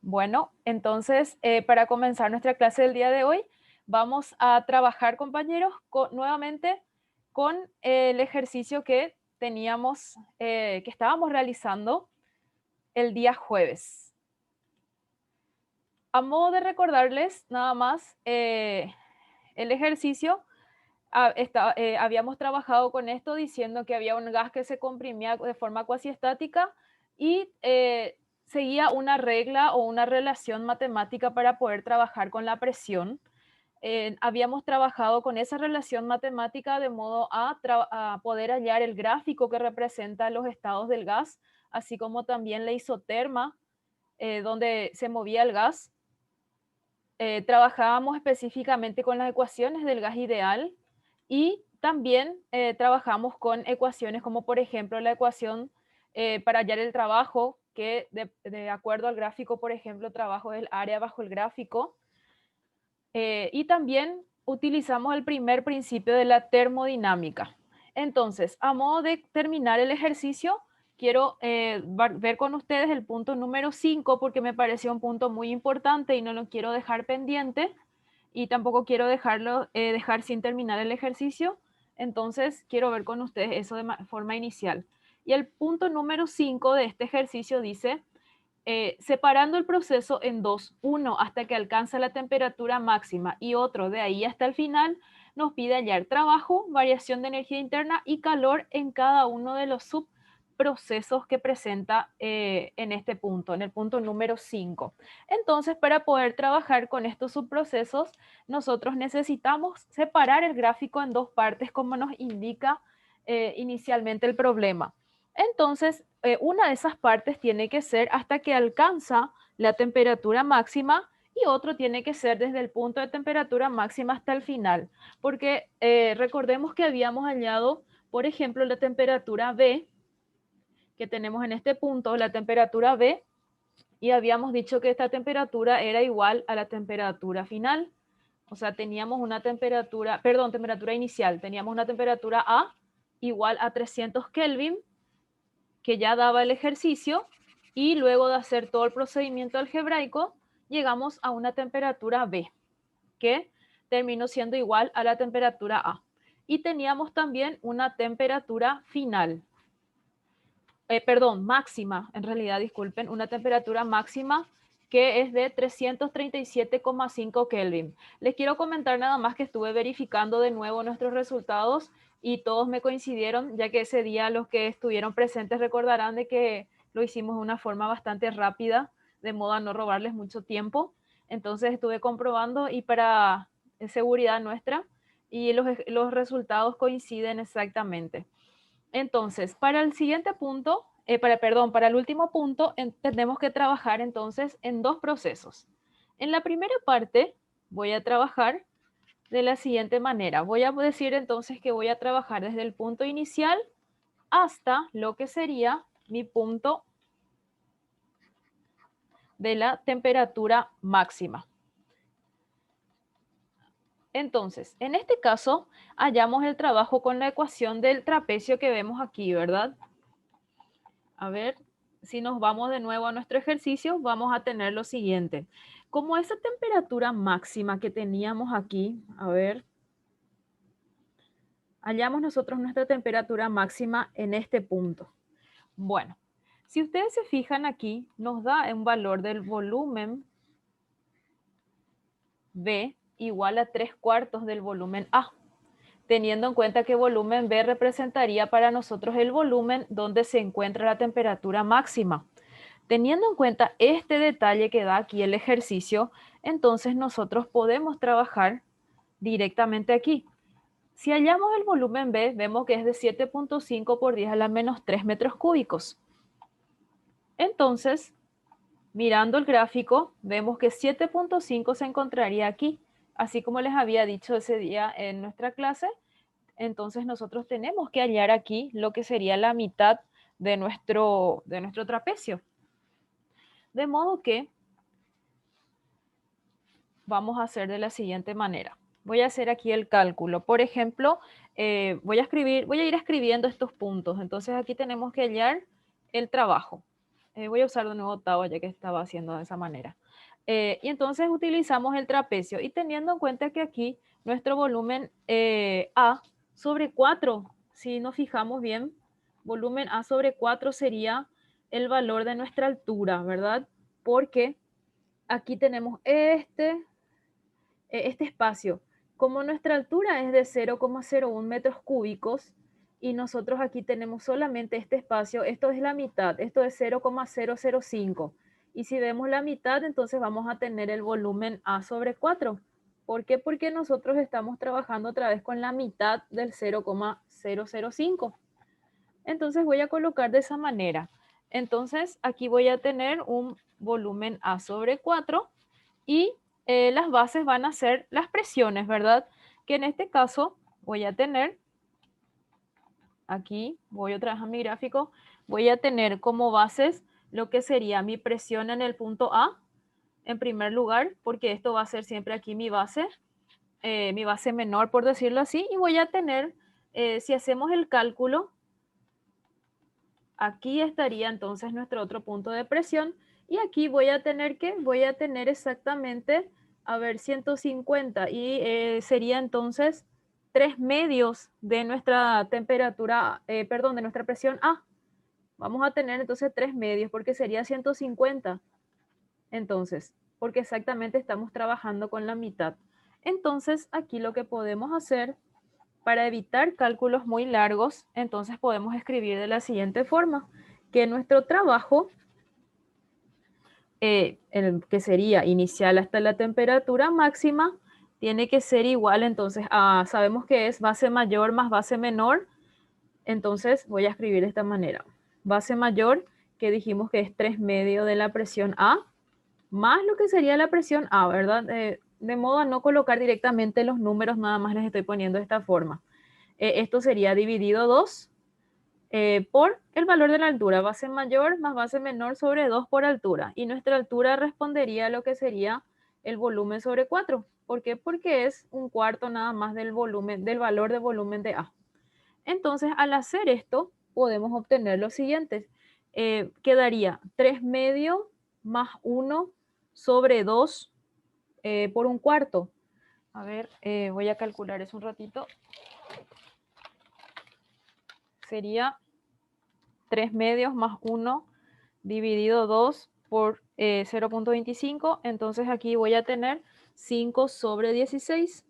Bueno, entonces, para comenzar nuestra clase del día de hoy, vamos a trabajar, compañeros, nuevamente con el ejercicio que teníamos, que estábamos realizando el día jueves. A modo de recordarles nada más el ejercicio, habíamos trabajado con esto diciendo que había un gas que se comprimía de forma cuasi estática y seguía una regla o una relación matemática para poder trabajar con la presión. Habíamos trabajado con esa relación matemática de modo a poder hallar el gráfico que representa los estados del gas, así como también la isoterma, donde se movía el gas. Trabajábamos específicamente con las ecuaciones del gas ideal y también trabajamos con ecuaciones como por ejemplo la ecuación para hallar el trabajo, que de acuerdo al gráfico, por ejemplo, trabajo es el área bajo el gráfico. Y también utilizamos el primer principio de la termodinámica. Entonces, a modo de terminar el ejercicio, quiero ver con ustedes el punto número 5 porque me pareció un punto muy importante y no lo quiero dejar pendiente y tampoco quiero dejar sin terminar el ejercicio. Entonces, quiero ver con ustedes eso de forma inicial. Y el punto número 5 de este ejercicio dice: separando el proceso en dos, uno hasta que alcanza la temperatura máxima y otro de ahí hasta el final, nos pide hallar trabajo, variación de energía interna y calor en cada uno de los subprocesos que presenta en este punto, en el punto número 5. Entonces, para poder trabajar con estos subprocesos, nosotros necesitamos separar el gráfico en dos partes, como nos indica inicialmente el problema. Entonces, una de esas partes tiene que ser hasta que alcanza la temperatura máxima y otro tiene que ser desde el punto de temperatura máxima hasta el final, porque recordemos que habíamos hallado, por ejemplo, la temperatura B, que tenemos en este punto, la temperatura B, y habíamos dicho que esta temperatura era igual a la temperatura final. O sea, teníamos una temperatura, perdón, temperatura inicial, teníamos una temperatura A igual a 300 Kelvin, que ya daba el ejercicio, y luego de hacer todo el procedimiento algebraico, llegamos a una temperatura B, que terminó siendo igual a la temperatura A. Y teníamos también una temperatura final, perdón, máxima, en realidad, disculpen, una temperatura máxima que es de 337,5 Kelvin. Les quiero comentar nada más que estuve verificando de nuevo nuestros resultados y todos me coincidieron, ya que ese día los que estuvieron presentes recordarán de que lo hicimos de una forma bastante rápida, de modo a no robarles mucho tiempo. Entonces estuve comprobando y para seguridad nuestra, y los resultados coinciden exactamente. Entonces, para el siguiente punto, para el último punto, tenemos que trabajar entonces en dos procesos. En la primera parte voy a trabajar de la siguiente manera. Voy a decir entonces que voy a trabajar desde el punto inicial hasta lo que sería mi punto de la temperatura máxima. Entonces, en este caso, hallamos el trabajo con la ecuación del trapecio que vemos aquí, ¿verdad? A ver, si nos vamos de nuevo a nuestro ejercicio, vamos a tener lo siguiente. Como esa temperatura máxima que teníamos aquí, a ver, hallamos nosotros nuestra temperatura máxima en este punto. Bueno, si ustedes se fijan aquí, nos da un valor del volumen B igual a 3/4 del volumen A, teniendo en cuenta que volumen B representaría para nosotros el volumen donde se encuentra la temperatura máxima. Teniendo en cuenta este detalle que da aquí el ejercicio, entonces nosotros podemos trabajar directamente aquí. Si hallamos el volumen B, vemos que es de 7,5 por 10 a la menos 3 metros cúbicos. Entonces, mirando el gráfico, vemos que 7,5 se encontraría aquí. Así como les había dicho ese día en nuestra clase, entonces nosotros tenemos que hallar aquí lo que sería la mitad de nuestro trapecio. De modo que vamos a hacer de la siguiente manera. Voy a hacer aquí el cálculo. Por ejemplo, voy a ir escribiendo estos puntos. Entonces aquí tenemos que hallar el trabajo. Voy a usar de nuevo octavo ya que estaba haciendo de esa manera. Y entonces utilizamos el trapecio y teniendo en cuenta que aquí nuestro volumen A sobre 4, si nos fijamos bien, volumen A sobre 4 sería el valor de nuestra altura, ¿verdad? Porque aquí tenemos este espacio. Como nuestra altura es de 0,01 metros cúbicos y nosotros aquí tenemos solamente este espacio, esto es la mitad, esto es 0,005. Y si vemos la mitad, entonces vamos a tener el volumen A sobre 4. ¿Por qué? Porque nosotros estamos trabajando otra vez con la mitad del 0,005. Entonces voy a colocar de esa manera. Entonces aquí voy a tener un volumen A sobre 4 y las bases van a ser las presiones, ¿verdad? Que en este caso voy a tener, aquí voy otra vez a mi gráfico, voy a tener como bases lo que sería mi presión en el punto A, en primer lugar, porque esto va a ser siempre aquí mi base menor, por decirlo así, y voy a tener, si hacemos el cálculo, aquí estaría entonces nuestro otro punto de presión y aquí voy a tener que, voy a tener exactamente, a ver, 150 y sería entonces 3 medios de nuestra temperatura, perdón, de nuestra presión A. Vamos a tener entonces 3 medios porque sería 150. Entonces, porque exactamente estamos trabajando con la mitad. Entonces, aquí lo que podemos hacer para evitar cálculos muy largos, entonces podemos escribir de la siguiente forma, que nuestro trabajo, el que sería inicial hasta la temperatura máxima, tiene que ser igual, entonces, sabemos que es base mayor más base menor, entonces voy a escribir de esta manera. Base mayor, que dijimos que es 3 medio de la presión A, más lo que sería la presión A, ¿verdad? De modo a no colocar directamente los números, nada más les estoy poniendo de esta forma. Esto sería dividido 2 por el valor de la altura, base mayor más base menor sobre 2 por altura. Y nuestra altura respondería a lo que sería el volumen sobre 4. ¿Por qué? Porque es un cuarto nada más del volumen, del valor de volumen de A. Entonces, al hacer esto, podemos obtener lo siguiente. Quedaría 3 medio más 1 sobre 2 por un cuarto. A ver, voy a calcular eso un ratito. Sería 3 medios más 1 dividido 2 por 0,25. Entonces aquí voy a tener 5 sobre 16.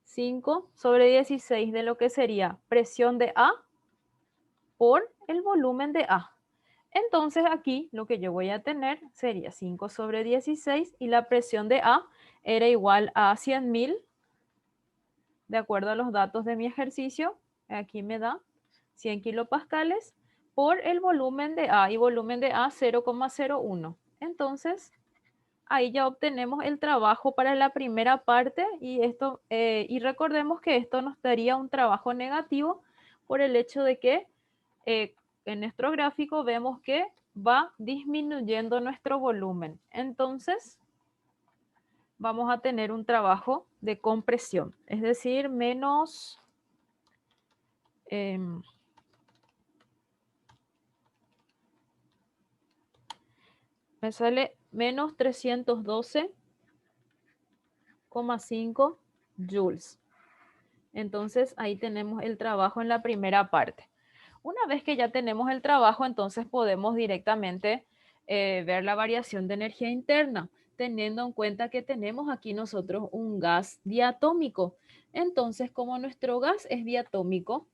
5 sobre 16 de lo que sería presión de A por el volumen de A. Entonces aquí lo que yo voy a tener sería 5 sobre 16 y la presión de A era igual a 100.000, de acuerdo a los datos de mi ejercicio. Aquí me da 100 kilopascales por el volumen de A y volumen de A 0,01. Entonces, ahí ya obtenemos el trabajo para la primera parte y recordemos que esto nos daría un trabajo negativo por el hecho de que en nuestro gráfico vemos que va disminuyendo nuestro volumen. Entonces, vamos a tener un trabajo de compresión, es decir, menos me sale menos 312,5 joules. Entonces ahí tenemos el trabajo en la primera parte. Una vez que ya tenemos el trabajo, entonces podemos directamente ver la variación de energía interna, teniendo en cuenta que tenemos aquí nosotros un gas diatómico. Entonces, como nuestro gas es diatómico,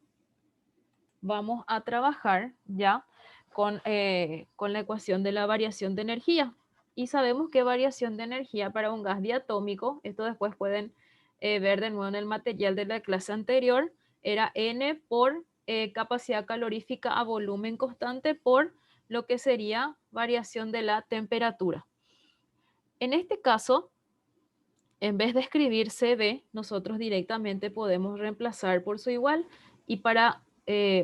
vamos a trabajar ya con la ecuación de la variación de energía. Y sabemos que variación de energía para un gas diatómico, esto después pueden ver de nuevo en el material de la clase anterior, era N por capacidad calorífica a volumen constante por lo que sería variación de la temperatura. En este caso, en vez de escribir CB, nosotros directamente podemos reemplazar por su igual y para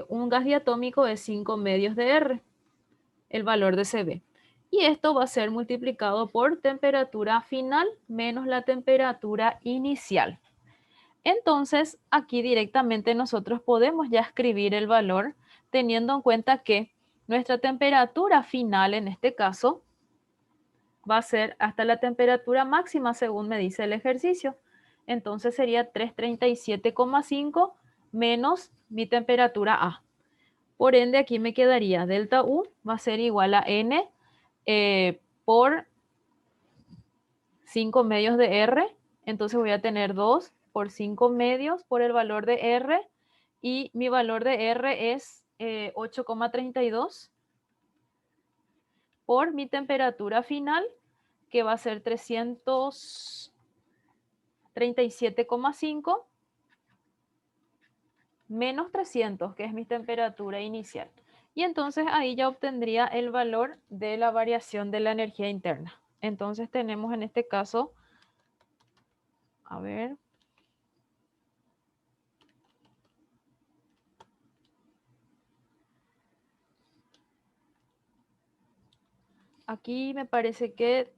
un gas diatómico es 5 medios de R, el valor de CB. Y esto va a ser multiplicado por temperatura final menos la temperatura inicial. Entonces, aquí directamente nosotros podemos ya escribir el valor teniendo en cuenta que Nuestra temperatura final en este caso va a ser hasta la temperatura máxima según me dice el ejercicio. Entonces sería 337,5 menos mi temperatura A. Por ende, aquí me quedaría delta U va a ser igual a N por 5 medios de R. Entonces voy a tener 2 por 5 medios por el valor de R. Y mi valor de R es 8,32 por mi temperatura final, que va a ser 337,5 menos 300, que es mi temperatura inicial. Y entonces ahí ya obtendría el valor de la variación de la energía interna. Entonces tenemos en este caso, a ver, aquí me parece que,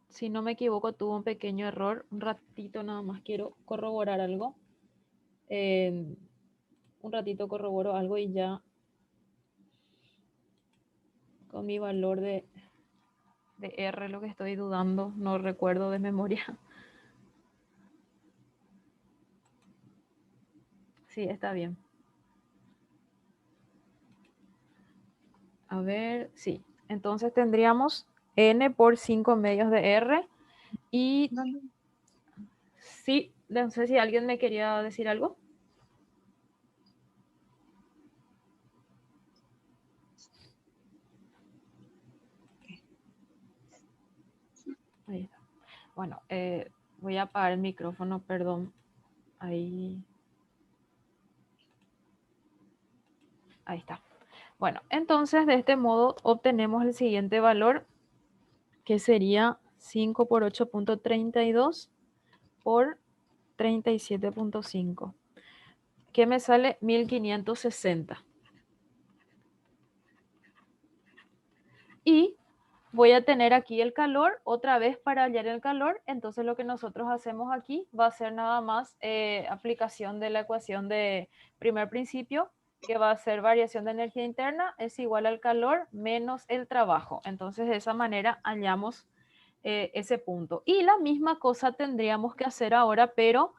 si no me equivoco, tuvo un pequeño error. Un ratito nada más quiero corroborar algo. Un ratito corroboro algo y ya con mi valor de R lo que estoy dudando, no recuerdo de memoria. Sí, está bien. A ver, sí. Entonces tendríamos N por 5 medios de R y sí, no sé si alguien me quería decir algo. Ahí está. Bueno, voy a apagar el micrófono, perdón. Ahí. Ahí está. Bueno, entonces de este modo obtenemos el siguiente valor, que sería 5 por 8,32 por 37,5, que me sale 1560. Y voy a tener aquí el calor, otra vez para hallar el calor. Entonces lo que nosotros hacemos aquí va a ser nada más aplicación de la ecuación de primer principio, que va a ser variación de energía interna es igual al calor menos el trabajo. Entonces de esa manera hallamos ese punto. Y la misma cosa tendríamos que hacer ahora, pero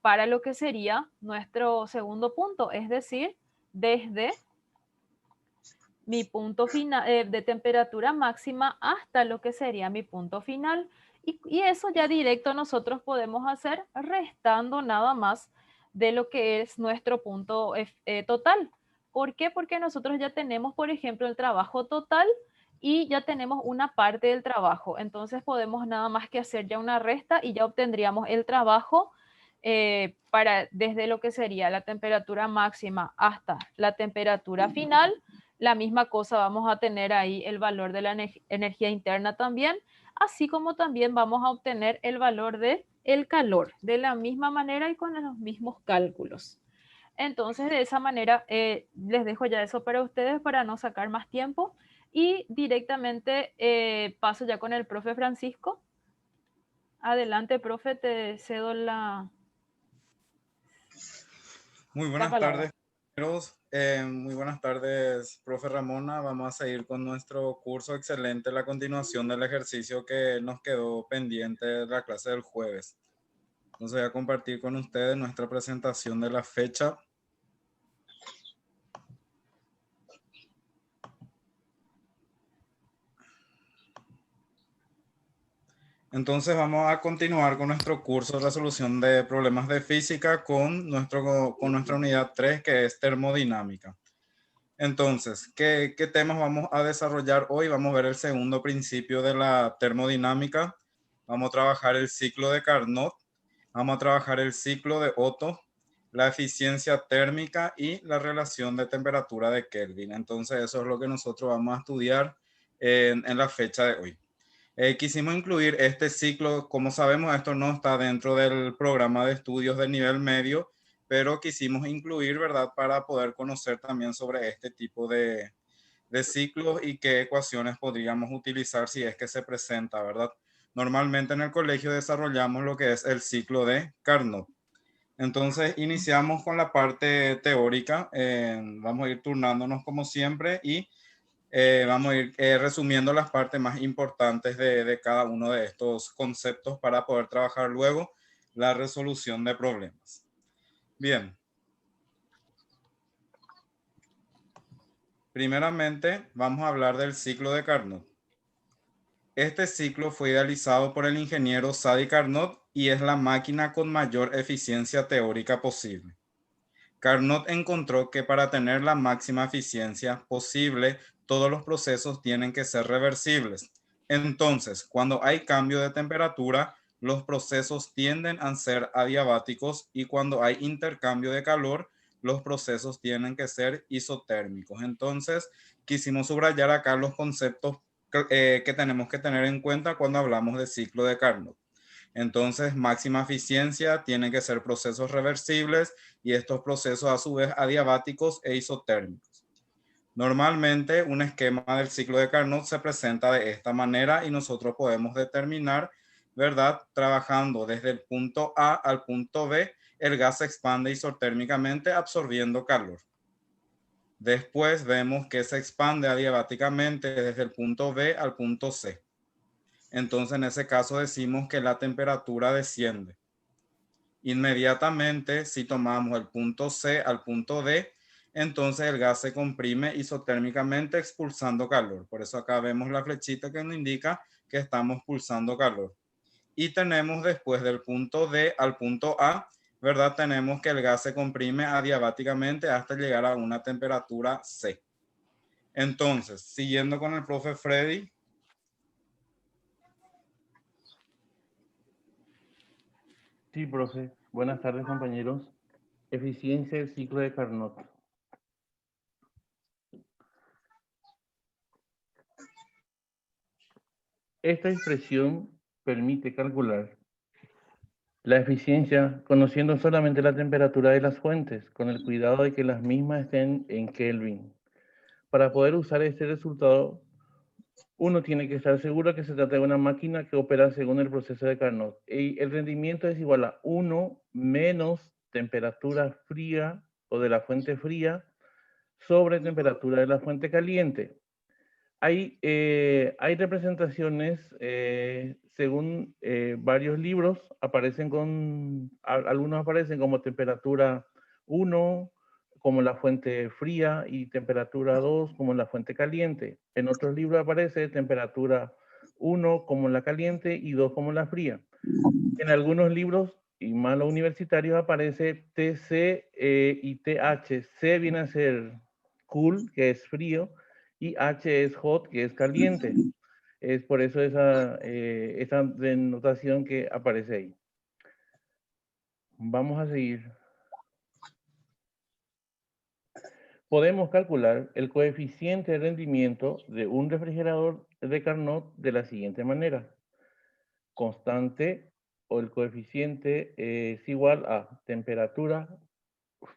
para lo que sería nuestro segundo punto, es decir, desde mi punto final de temperatura máxima hasta lo que sería mi punto final. Y eso ya directo nosotros podemos hacer restando nada más de lo que es nuestro punto total. ¿Por qué? Porque nosotros ya tenemos, por ejemplo, el trabajo total y ya tenemos una parte del trabajo. Entonces podemos nada más que hacer ya una resta y ya obtendríamos el trabajo para desde lo que sería la temperatura máxima hasta la temperatura final. La misma cosa vamos a tener ahí el valor de la energía interna también, así como también vamos a obtener el valor de el calor de la misma manera y con los mismos cálculos. Entonces, de esa manera, les dejo ya eso para ustedes para no sacar más tiempo y directamente paso ya con el profe Francisco. Adelante, profe, te cedo Muy la buenas palabra. tardes, compañeros. Muy buenas tardes, profe Ramona. Vamos a seguir con nuestro curso excelente, la continuación del ejercicio que nos quedó pendiente de la clase del jueves. Entonces voy a compartir con ustedes nuestra presentación de la fecha. Entonces vamos a continuar con nuestro curso de resolución de problemas de física con nuestra unidad 3, que es termodinámica. Entonces, ¿qué temas vamos a desarrollar hoy? Vamos a ver el segundo principio de la termodinámica. Vamos a trabajar el ciclo de Carnot. Vamos a trabajar el ciclo de Otto, la eficiencia térmica y la relación de temperatura de Kelvin. Entonces, eso es lo que nosotros vamos a estudiar en la fecha de hoy. Quisimos incluir este ciclo. Como sabemos, esto no está dentro del programa de estudios de nivel medio, pero quisimos incluir, ¿verdad?, para poder conocer también sobre este tipo de ciclos y qué ecuaciones podríamos utilizar si es que se presenta, ¿verdad? Normalmente en el colegio desarrollamos lo que es el ciclo de Carnot. Entonces iniciamos con la parte teórica. Vamos a ir turnándonos como siempre y vamos a ir resumiendo las partes más importantes de cada uno de estos conceptos para poder trabajar luego la resolución de problemas. Bien. Primeramente, vamos a hablar del ciclo de Carnot. Este ciclo fue idealizado por el ingeniero Sadi Carnot y es la máquina con mayor eficiencia teórica posible. Carnot encontró que para tener la máxima eficiencia posible, todos los procesos tienen que ser reversibles. Entonces, cuando hay cambio de temperatura, los procesos tienden a ser adiabáticos y cuando hay intercambio de calor, los procesos tienen que ser isotérmicos. Entonces, quisimos subrayar acá los conceptos que tenemos que tener en cuenta cuando hablamos de ciclo de Carnot. Entonces, máxima eficiencia tienen que ser procesos reversibles y estos procesos a su vez adiabáticos e isotérmicos. Normalmente, un esquema del ciclo de Carnot se presenta de esta manera y nosotros podemos determinar, ¿verdad? Trabajando desde el punto A al punto B, el gas se expande isotérmicamente absorbiendo calor. Después vemos que se expande adiabáticamente desde el punto B al punto C. Entonces, en ese caso decimos que la temperatura desciende. Inmediatamente, si tomamos el punto C al punto D, entonces el gas se comprime isotérmicamente expulsando calor. Por eso acá vemos la flechita que nos indica que estamos expulsando calor. Y tenemos después del punto D al punto A, ¿verdad? Tenemos que el gas se comprime adiabáticamente hasta llegar a una temperatura C. Entonces, siguiendo con el profe Freddy. Sí, profe. Buenas tardes, compañeros. Eficiencia del ciclo de Carnot. Esta expresión permite calcular la eficiencia conociendo solamente la temperatura de las fuentes, con el cuidado de que las mismas estén en Kelvin. Para poder usar este resultado, uno tiene que estar seguro que se trata de una máquina que opera según el proceso de Carnot. Y el rendimiento es igual a 1 menos temperatura fría o de la fuente fría sobre temperatura de la fuente caliente. Hay representaciones, según varios libros, algunos aparecen como temperatura 1, como la fuente fría, y temperatura 2, como la fuente caliente. En otros libros aparece temperatura 1 como la caliente y 2 como la fría. En algunos libros, y más los universitarios, aparece TC y TH. C viene a ser cool, que es frío, y H es hot, que es caliente. Es por eso esa denotación que aparece ahí. Vamos a seguir. Podemos calcular el coeficiente de rendimiento de un refrigerador de Carnot de la siguiente manera. Constante o el coeficiente es igual a temperatura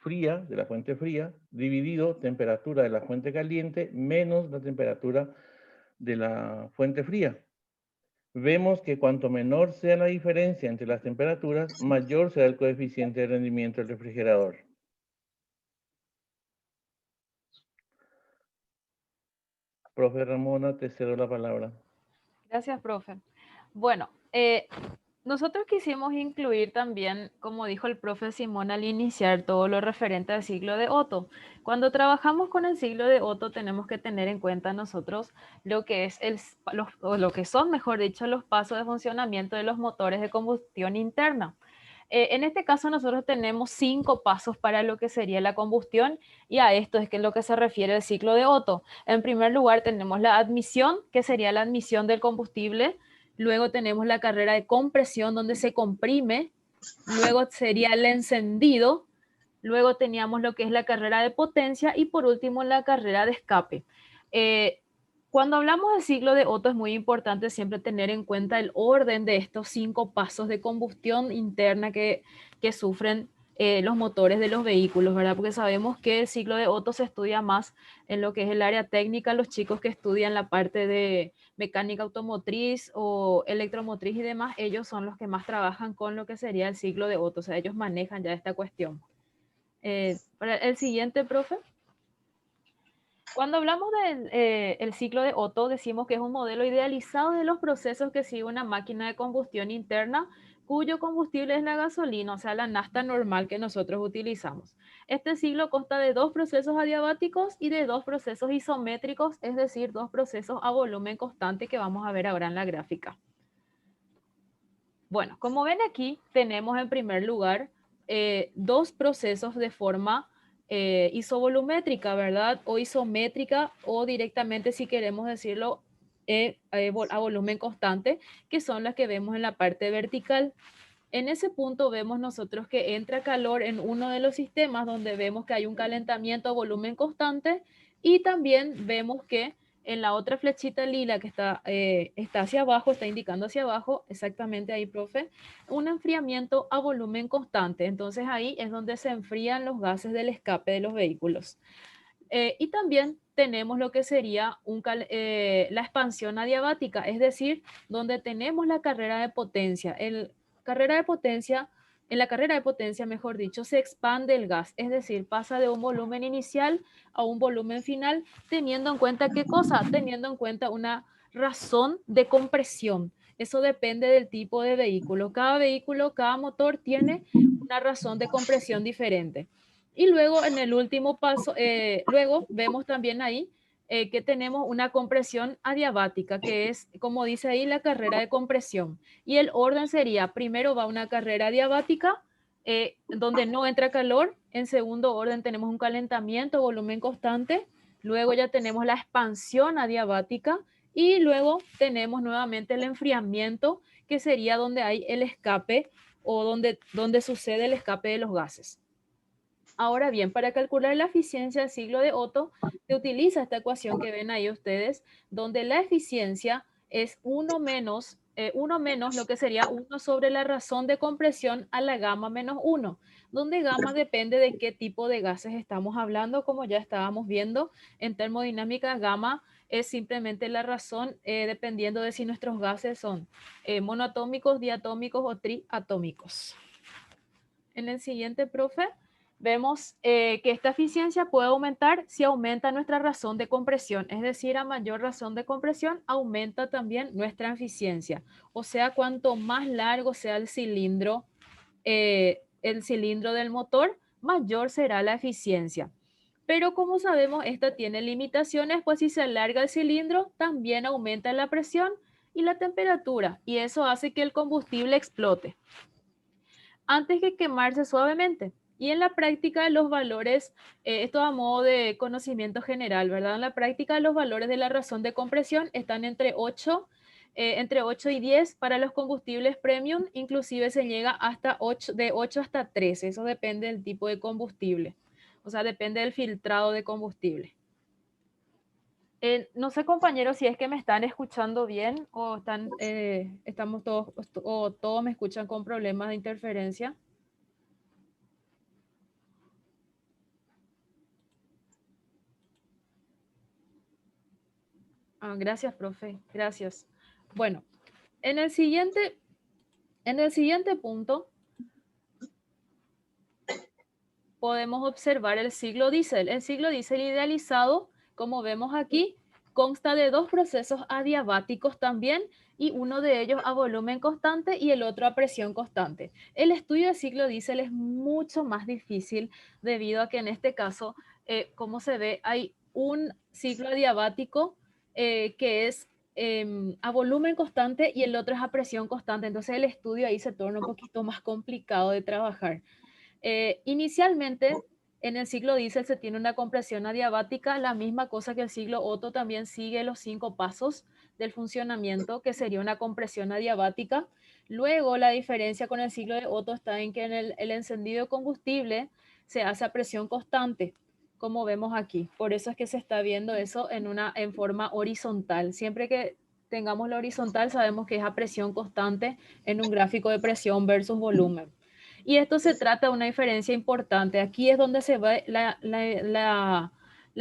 fría de la fuente fría dividido temperatura de la fuente caliente menos la temperatura de la fuente fría. Vemos que cuanto menor sea la diferencia entre las temperaturas, mayor será el coeficiente de rendimiento del refrigerador. Profe Ramona, te cedo la palabra. Gracias, profe. Bueno, nosotros quisimos incluir también, como dijo el profe Simón al iniciar, todo lo referente al ciclo de Otto. Cuando trabajamos con el ciclo de Otto tenemos que tener en cuenta nosotros lo que es lo que son, mejor dicho, los pasos de funcionamiento de los motores de combustión interna. En este caso nosotros tenemos 5 pasos para lo que sería la combustión y a esto es que es lo que se refiere el ciclo de Otto. En primer lugar tenemos la admisión, que sería la admisión del combustible. Luego tenemos la carrera de compresión donde se comprime. Luego sería el encendido. Luego teníamos lo que es la carrera de potencia y por último la carrera de escape. Cuando hablamos del ciclo de Otto es muy importante siempre tener en cuenta el orden de estos 5 pasos de combustión interna que sufren los motores de los vehículos, ¿verdad? Porque sabemos que el ciclo de Otto se estudia más en lo que es el área técnica, los chicos que estudian la parte de mecánica automotriz o electromotriz y demás, ellos son los que más trabajan con lo que sería el ciclo de Otto, o sea, ellos manejan ya esta cuestión. Para el siguiente, profe. Cuando hablamos del el ciclo de Otto, decimos que es un modelo idealizado de los procesos que sigue una máquina de combustión interna cuyo combustible es la gasolina, o sea, la nafta normal que nosotros utilizamos. Este ciclo consta de dos procesos adiabáticos y de dos procesos isométricos, es decir, dos procesos a volumen constante que vamos a ver ahora en la gráfica. Bueno, como ven aquí, tenemos en primer lugar dos procesos de forma isovolumétrica, ¿verdad? O isométrica, o directamente, si queremos decirlo, a volumen constante, que son las que vemos en la parte vertical. En ese punto vemos nosotros que entra calor en uno de los sistemas donde vemos que hay un calentamiento a volumen constante, y también vemos que en la otra flechita lila que está hacia abajo, está indicando hacia abajo, exactamente ahí, profe, un enfriamiento a volumen constante. Entonces ahí es donde se enfrían los gases del escape de los vehículos. Y también tenemos lo que sería la expansión adiabática, es decir, donde tenemos la carrera de potencia. En la carrera de potencia, mejor dicho, se expande el gas, es decir, pasa de un volumen inicial a un volumen final, teniendo en cuenta ¿qué cosa? Teniendo en cuenta una razón de compresión. Eso depende del tipo de vehículo. Cada vehículo, cada motor tiene una razón de compresión diferente. Y luego en el último paso, luego vemos también ahí que tenemos una compresión adiabática, que es, como dice ahí, la carrera de compresión. Y el orden sería, primero va una carrera adiabática, donde no entra calor. En segundo orden tenemos un calentamiento, volumen constante. Luego ya tenemos la expansión adiabática. Y luego tenemos nuevamente el enfriamiento, que sería donde hay el escape o donde sucede el escape de los gases. Ahora bien, para calcular la eficiencia del ciclo de Otto, se utiliza esta ecuación que ven ahí ustedes, donde la eficiencia es 1 menos lo que sería 1 sobre la razón de compresión a la gamma menos 1, donde gamma depende de qué tipo de gases estamos hablando, como ya estábamos viendo en termodinámica. Gamma es simplemente la razón dependiendo de si nuestros gases son monoatómicos, diatómicos o triatómicos. En el siguiente, profe, vemos que esta eficiencia puede aumentar si aumenta nuestra razón de compresión, es decir, a mayor razón de compresión aumenta también nuestra eficiencia. O sea, cuanto más largo sea el cilindro del motor, mayor será la eficiencia. Pero como sabemos, esta tiene limitaciones, pues si se alarga el cilindro, también aumenta la presión y la temperatura, y eso hace que el combustible explote antes que quemarse suavemente. Y en la práctica los valores, esto a modo de conocimiento general, ¿verdad? En la práctica los valores de la razón de compresión están entre 8 y 10 para los combustibles premium, inclusive se llega hasta de 8 hasta 13, eso depende del tipo de combustible, o sea, depende del filtrado de combustible. No sé, compañeros, si es que me están escuchando bien o estamos todos, o todos me escuchan con problemas de interferencia. Gracias, profe. Gracias. Bueno, en el siguiente punto podemos observar el ciclo diésel. El ciclo diésel idealizado, como vemos aquí, consta de dos procesos adiabáticos también, y uno de ellos a volumen constante y el otro a presión constante. El estudio del ciclo diésel es mucho más difícil debido a que en este caso, como se ve, hay un ciclo adiabático que es a volumen constante y el otro es a presión constante. Entonces el estudio ahí se torna un poquito más complicado de trabajar. Inicialmente, en el ciclo diésel se tiene una compresión adiabática, la misma cosa que el ciclo Otto, también sigue los 5 pasos del funcionamiento, que sería una compresión adiabática. Luego, la diferencia con el ciclo de Otto está en que en el encendido de combustible se hace a presión constante, como vemos aquí. Por eso es que se está viendo eso en forma horizontal. Siempre que tengamos la horizontal, sabemos que es a presión constante en un gráfico de presión versus volumen. Y esto se trata de una diferencia importante. Aquí es donde se ve la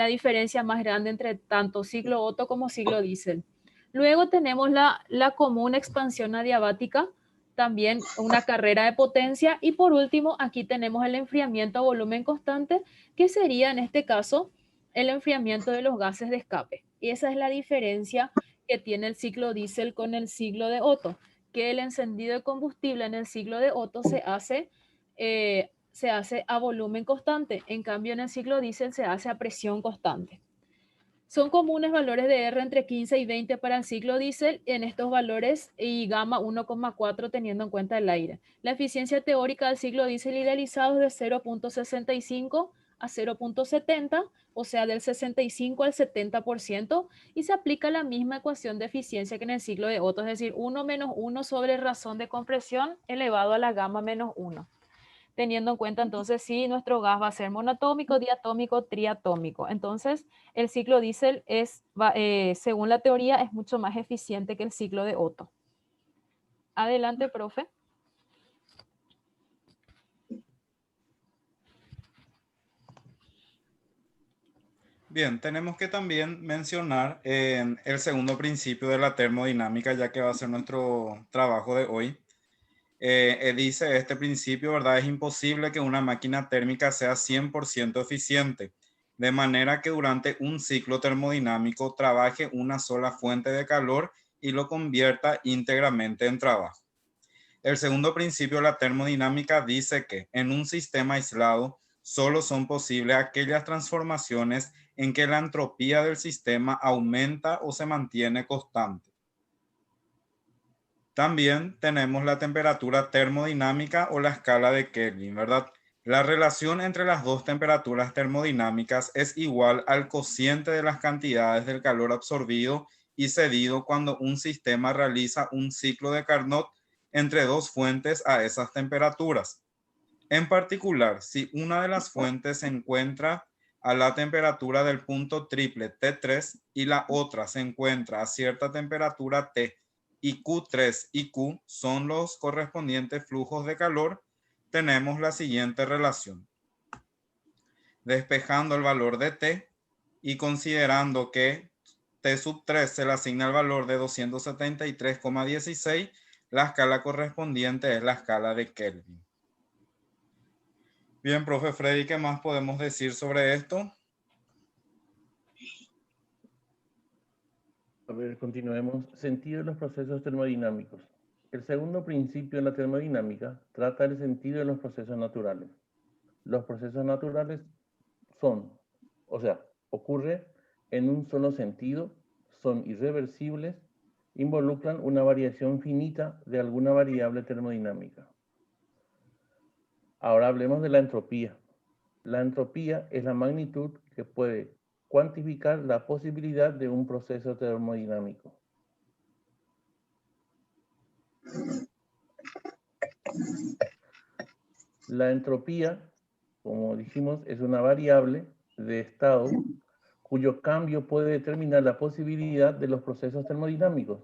diferencia más grande entre tanto ciclo Otto como ciclo diésel. Luego tenemos la común expansión adiabática, también una carrera de potencia. Y por último, aquí tenemos el enfriamiento a volumen constante, que sería en este caso el enfriamiento de los gases de escape. Y esa es la diferencia que tiene el ciclo diésel con el ciclo de Otto, que el encendido de combustible en el ciclo de Otto se hace a volumen constante, en cambio en el ciclo diésel se hace a presión constante. Son comunes valores de R entre 15 y 20 para el ciclo diésel en estos valores y gamma 1,4 teniendo en cuenta el aire. La eficiencia teórica del ciclo diésel idealizado es de 0,65 a 0,70, o sea, del 65 al 70%, y se aplica la misma ecuación de eficiencia que en el ciclo de Otto, es decir, 1 menos 1 sobre razón de compresión elevado a la gamma menos 1. Teniendo en cuenta entonces si nuestro gas va a ser monoatómico, diatómico, triatómico. Entonces, el ciclo diésel según la teoría, es mucho más eficiente que el ciclo de Otto. Adelante, profe. Bien, tenemos que también mencionar el segundo principio de la termodinámica, ya que va a ser nuestro trabajo de hoy. Dice este principio, ¿verdad? Es imposible que una máquina térmica sea 100% eficiente, de manera que durante un ciclo termodinámico trabaje una sola fuente de calor y lo convierta íntegramente en trabajo. El segundo principio de la termodinámica dice que en un sistema aislado solo son posibles aquellas transformaciones en que la entropía del sistema aumenta o se mantiene constante. También tenemos la temperatura termodinámica o la escala de Kelvin, ¿verdad? La relación entre las dos temperaturas termodinámicas es igual al cociente de las cantidades del calor absorbido y cedido cuando un sistema realiza un ciclo de Carnot entre dos fuentes a esas temperaturas. En particular, si una de las fuentes se encuentra a la temperatura del punto triple T3 y la otra se encuentra a cierta temperatura T, y Q3 y Q son los correspondientes flujos de calor, tenemos la siguiente relación. Despejando el valor de T y considerando que T sub 3 se le asigna el valor de 273,16, la escala correspondiente es la escala de Kelvin. Bien, profe Freddy, ¿qué más podemos decir sobre esto? A ver, continuemos. Sentido de los procesos termodinámicos. El segundo principio de la termodinámica trata del sentido de los procesos naturales. Los procesos naturales ocurre en un solo sentido, son irreversibles, involucran una variación finita de alguna variable termodinámica. Ahora hablemos de la entropía. La entropía es la magnitud que puede cuantificar la posibilidad de un proceso termodinámico. La entropía, como dijimos, es una variable de estado cuyo cambio puede determinar la posibilidad de los procesos termodinámicos.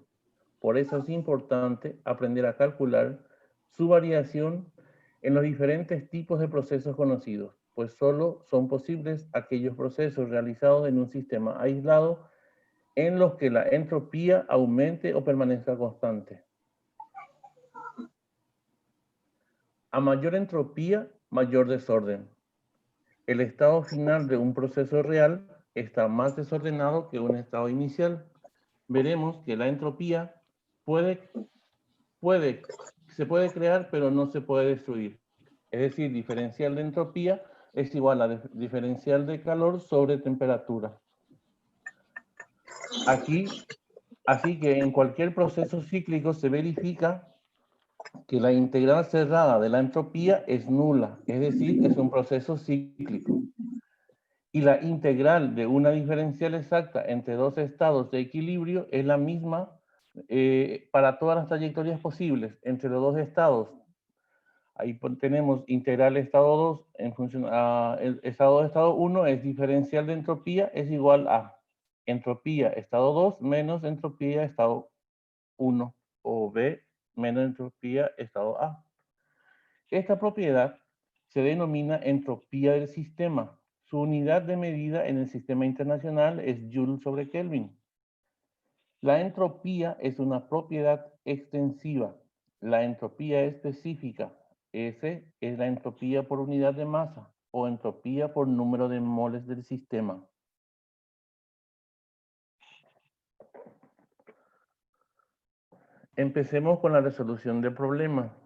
Por eso es importante aprender a calcular su variación en los diferentes tipos de procesos conocidos, pues solo son posibles aquellos procesos realizados en un sistema aislado en los que la entropía aumente o permanezca constante. A mayor entropía, mayor desorden. El estado final de un proceso real está más desordenado que un estado inicial. Veremos que la entropía se puede crear, pero no se puede destruir. Es decir, diferencial de entropía es igual a diferencial de calor sobre temperatura. Así que en cualquier proceso cíclico se verifica que la integral cerrada de la entropía es nula, es decir, es un proceso cíclico. Y la integral de una diferencial exacta entre dos estados de equilibrio es la misma para todas las trayectorias posibles entre los dos estados. Ahí tenemos integral estado 2 en función a el estado de estado 1 es diferencial de entropía es igual a entropía estado 2 menos entropía estado 1 o B menos entropía estado A. Esta propiedad se denomina entropía del sistema. Su unidad de medida en el sistema internacional es Joule sobre Kelvin. La entropía es una propiedad extensiva. La entropía específica, S, es la entropía por unidad de masa o entropía por número de moles del sistema. Empecemos con la resolución del problema.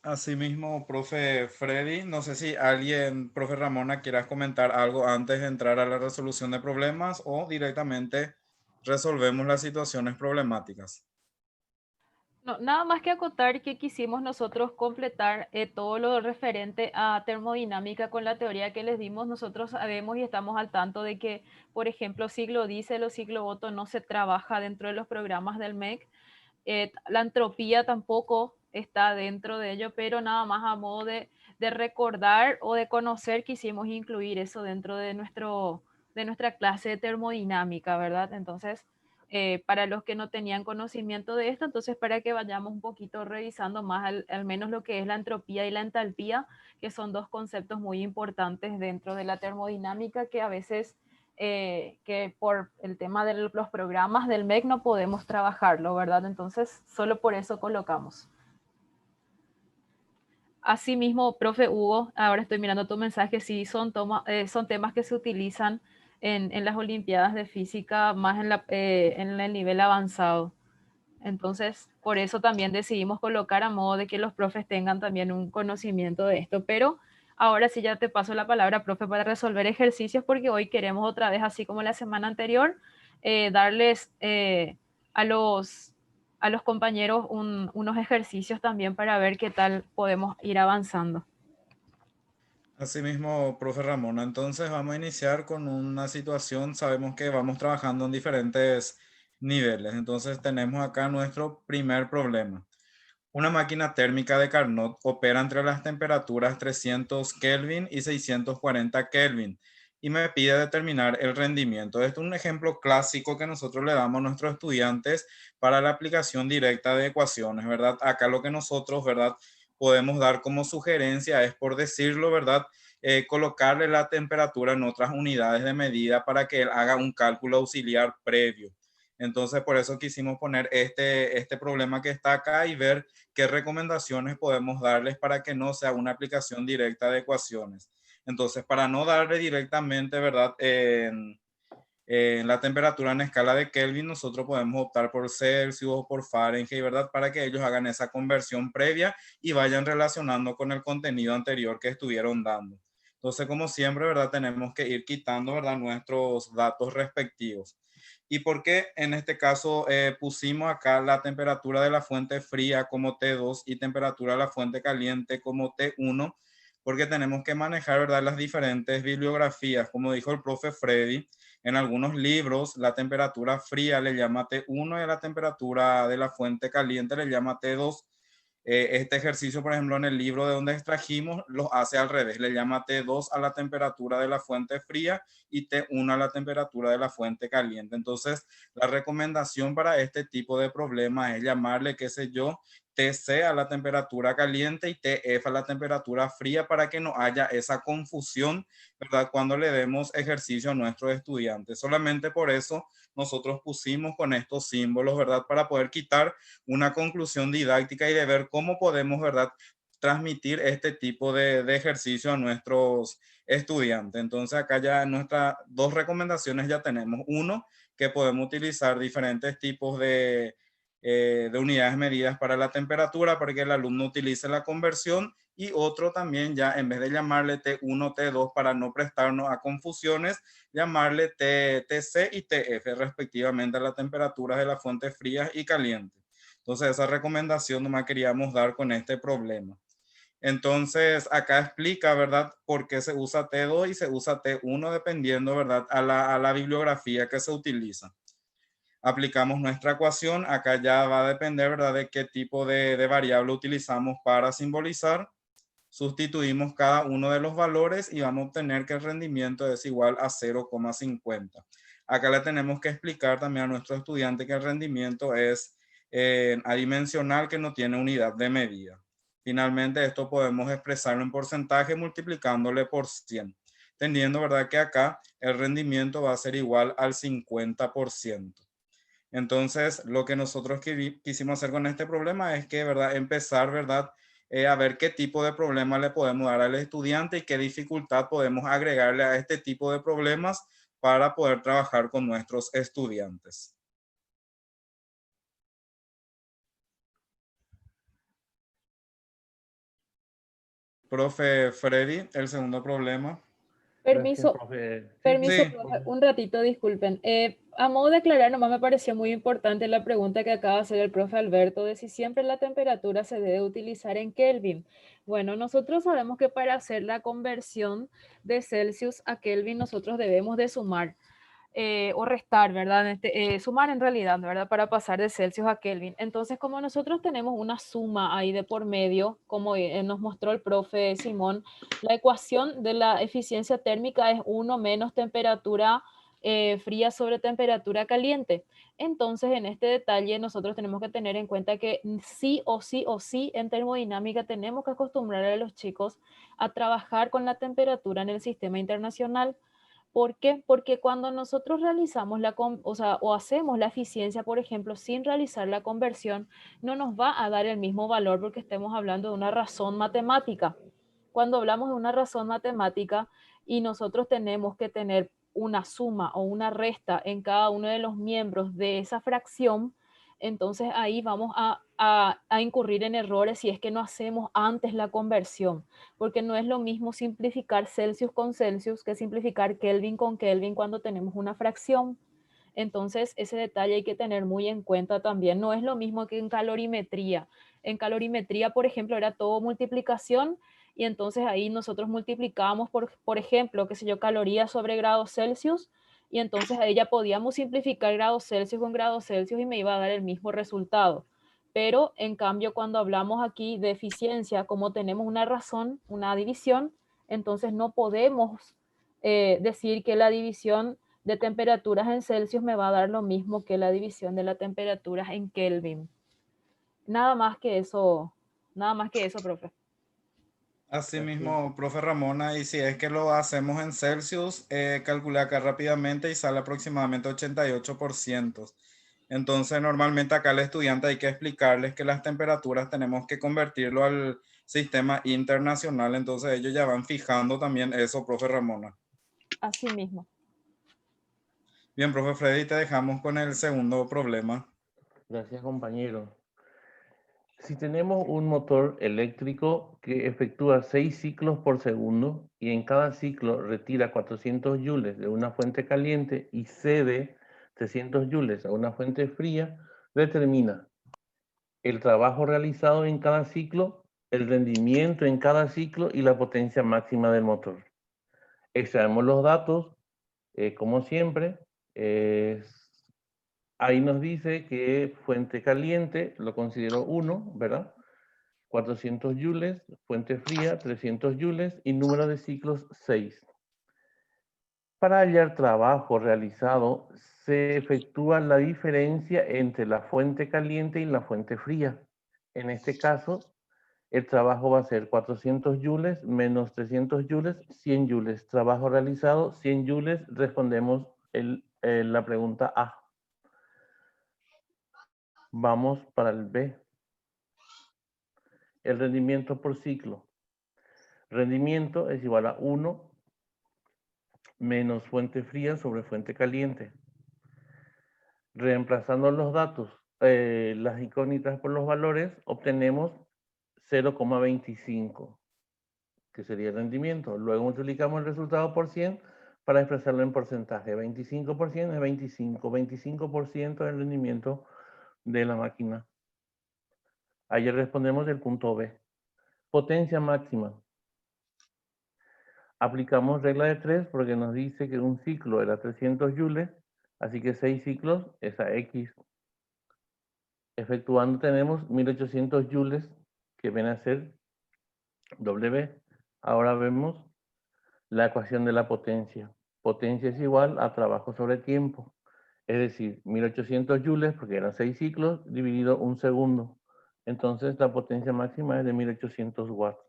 Asimismo, profe Freddy, no sé si alguien, profe Ramona, quieras comentar algo antes de entrar a la resolución de problemas o directamente resolvemos las situaciones problemáticas. No, nada más que acotar que quisimos nosotros completar todo lo referente a termodinámica con la teoría que les dimos. Nosotros sabemos y estamos al tanto de que, por ejemplo, ciclo diésel o ciclo Otto no se trabaja dentro de los programas del MEC. La entropía tampoco está dentro de ello, pero nada más a modo de recordar o de conocer quisimos incluir eso dentro de nuestra clase de termodinámica, ¿verdad? Entonces, para los que no tenían conocimiento de esto, entonces para que vayamos un poquito revisando más al menos lo que es la entropía y la entalpía, que son dos conceptos muy importantes dentro de la termodinámica que a veces que por el tema de los programas del MEC no podemos trabajarlo, ¿verdad? Entonces, solo por eso colocamos. Asimismo, profe Hugo, ahora estoy mirando tu mensaje, sí, son temas que se utilizan en las Olimpiadas de Física más en el nivel avanzado. Entonces, por eso también decidimos colocar a modo de que los profes tengan también un conocimiento de esto. Pero ahora sí ya te paso la palabra, profe, para resolver ejercicios, porque hoy queremos otra vez, así como la semana anterior, darles a los compañeros unos ejercicios también para ver qué tal podemos ir avanzando. Asimismo, profe Ramona, entonces vamos a iniciar con una situación, sabemos que vamos trabajando en diferentes niveles, entonces tenemos acá nuestro primer problema. Una máquina térmica de Carnot opera entre las temperaturas 300 Kelvin y 640 Kelvin y me pide determinar el rendimiento. Esto es un ejemplo clásico que nosotros le damos a nuestros estudiantes para la aplicación directa de ecuaciones, ¿verdad? Acá lo que nosotros, ¿verdad?, podemos dar como sugerencia es, por decirlo, ¿verdad?, colocarle la temperatura en otras unidades de medida para que él haga un cálculo auxiliar previo. Entonces, por eso quisimos poner este problema que está acá y ver qué recomendaciones podemos darles para que no sea una aplicación directa de ecuaciones. Entonces, para no darle directamente, ¿verdad?, en la temperatura en escala de Kelvin, nosotros podemos optar por Celsius o por Fahrenheit, ¿verdad?, para que ellos hagan esa conversión previa y vayan relacionando con el contenido anterior que estuvieron dando. Entonces, como siempre, ¿verdad?, tenemos que ir quitando, ¿verdad?, nuestros datos respectivos. ¿Y por qué en este caso pusimos acá la temperatura de la fuente fría como T2 y temperatura de la fuente caliente como T1? Porque tenemos que manejar, ¿verdad?, las diferentes bibliografías. Como dijo el profe Freddy, en algunos libros la temperatura fría le llama T1 y a la temperatura de la fuente caliente le llama T2. Este ejercicio, por ejemplo, en el libro de donde extrajimos, lo hace al revés. Le llama T2 a la temperatura de la fuente fría y T1 a la temperatura de la fuente caliente. Entonces, la recomendación para este tipo de problemas es llamarle, qué sé yo, TC a la temperatura caliente y TF a la temperatura fría para que no haya esa confusión, ¿verdad?, cuando le demos ejercicio a nuestros estudiantes. Solamente por eso nosotros pusimos con estos símbolos, ¿verdad?, para poder quitar una conclusión didáctica y de ver cómo podemos, ¿verdad?, transmitir este tipo de ejercicio a nuestros estudiantes. Entonces acá ya nuestras dos recomendaciones ya tenemos. Uno, que podemos utilizar diferentes tipos de unidades medidas para la temperatura para que el alumno utilice la conversión, y otro también ya en vez de llamarle T1, T2 para no prestarnos a confusiones, llamarle TC y TF respectivamente a las temperaturas de las fuentes frías y calientes. Entonces esa recomendación nomás queríamos dar con este problema. Entonces acá explica, ¿verdad?, por qué se usa T2 y se usa T1 dependiendo, ¿verdad?, a la bibliografía que se utiliza. Aplicamos nuestra ecuación, acá ya va a depender, ¿verdad?, de qué tipo de variable utilizamos para simbolizar. Sustituimos cada uno de los valores y vamos a obtener que el rendimiento es igual a 0,50. Acá le tenemos que explicar también a nuestro estudiante que el rendimiento es adimensional, que no tiene unidad de medida. Finalmente, esto podemos expresarlo en porcentaje multiplicándole por 100, teniendo, ¿verdad?, que acá el rendimiento va a ser igual al 50%. Entonces, lo que nosotros quisimos hacer con este problema es que, ¿verdad?, empezar, ¿verdad?, a ver qué tipo de problema le podemos dar al estudiante y qué dificultad podemos agregarle a este tipo de problemas para poder trabajar con nuestros estudiantes. Profe Freddy, el segundo problema. Gracias, Permiso, profe. Sí, sí, permiso, Sí, profe, un ratito, disculpen. A modo de aclarar, nomás me pareció muy importante la pregunta que acaba de hacer el profe Alberto de si siempre la temperatura se debe utilizar en Kelvin. Bueno, nosotros sabemos que para hacer la conversión de Celsius a Kelvin nosotros debemos de sumar o restar, ¿verdad? Sumar en realidad, ¿verdad? Para pasar de Celsius a Kelvin. Entonces, como nosotros tenemos una suma ahí de por medio, como nos mostró el profe Simón, la ecuación de la eficiencia térmica es 1 menos temperatura fría sobre temperatura caliente. Entonces, en este detalle, nosotros tenemos que tener en cuenta que sí o sí o sí en termodinámica tenemos que acostumbrar a los chicos a trabajar con la temperatura en el sistema internacional. ¿Por qué? Porque cuando nosotros realizamos o hacemos la eficiencia, por ejemplo, sin realizar la conversión, no nos va a dar el mismo valor porque estemos hablando de una razón matemática. Cuando hablamos de una razón matemática y nosotros tenemos que tener una suma o una resta en cada uno de los miembros de esa fracción, entonces ahí vamos a incurrir en errores si es que no hacemos antes la conversión, porque no es lo mismo simplificar Celsius con Celsius que simplificar Kelvin con Kelvin cuando tenemos una fracción. Entonces, ese detalle hay que tener muy en cuenta también. No es lo mismo que en calorimetría. En calorimetría, por ejemplo, era todo multiplicación y entonces ahí nosotros multiplicábamos, por ejemplo, qué sé yo, calorías sobre grados Celsius y entonces ahí ya podíamos simplificar grados Celsius con grados Celsius y me iba a dar el mismo resultado. Pero en cambio, cuando hablamos aquí de eficiencia, como tenemos una razón, una división, entonces no podemos decir que la división de temperaturas en Celsius me va a dar lo mismo que la división de las temperaturas en Kelvin. Nada más que eso, profe. así gracias. mismo, profe Ramona, y si es que lo hacemos en Celsius, calculé acá rápidamente y sale aproximadamente 88%. Entonces, normalmente acá al estudiante hay que explicarles que las temperaturas tenemos que convertirlo al sistema internacional, entonces ellos ya van fijando también eso, profe Ramona. Así mismo. Bien, profe Freddy, te dejamos con el segundo problema. Gracias, compañero. Si tenemos un motor eléctrico que efectúa 6 ciclos por segundo y en cada ciclo retira 400 joules de una fuente caliente y cede 300 joules a una fuente fría, determina el trabajo realizado en cada ciclo, el rendimiento en cada ciclo y la potencia máxima del motor. Extraemos los datos, como siempre. Ahí nos dice que fuente caliente lo considero 1, ¿verdad? 400 joules, fuente fría 300 joules y número de ciclos 6. Para hallar trabajo realizado, se efectúa la diferencia entre la fuente caliente y la fuente fría. En este caso, el trabajo va a ser 400 joules menos 300 joules, 100 joules. Trabajo realizado, 100 joules. Respondemos la pregunta A. Vamos para el B. El rendimiento por ciclo. Rendimiento es igual a 1 menos fuente fría sobre fuente caliente. Reemplazando los datos, las incógnitas por los valores, obtenemos 0,25, que sería el rendimiento. Luego multiplicamos el resultado por 100 para expresarlo en porcentaje. 25% es 25, 25% del rendimiento de la máquina. Ayer respondemos del punto B. Potencia máxima. Aplicamos regla de 3 porque nos dice que un ciclo era 300 joules, así que 6 ciclos es a X. Efectuando tenemos 1800 joules, que viene a ser W. Ahora vemos la ecuación de la potencia. Potencia es igual a trabajo sobre tiempo. Es decir, 1800 joules, porque eran 6 ciclos, dividido un segundo. Entonces la potencia máxima es de 1800 watts.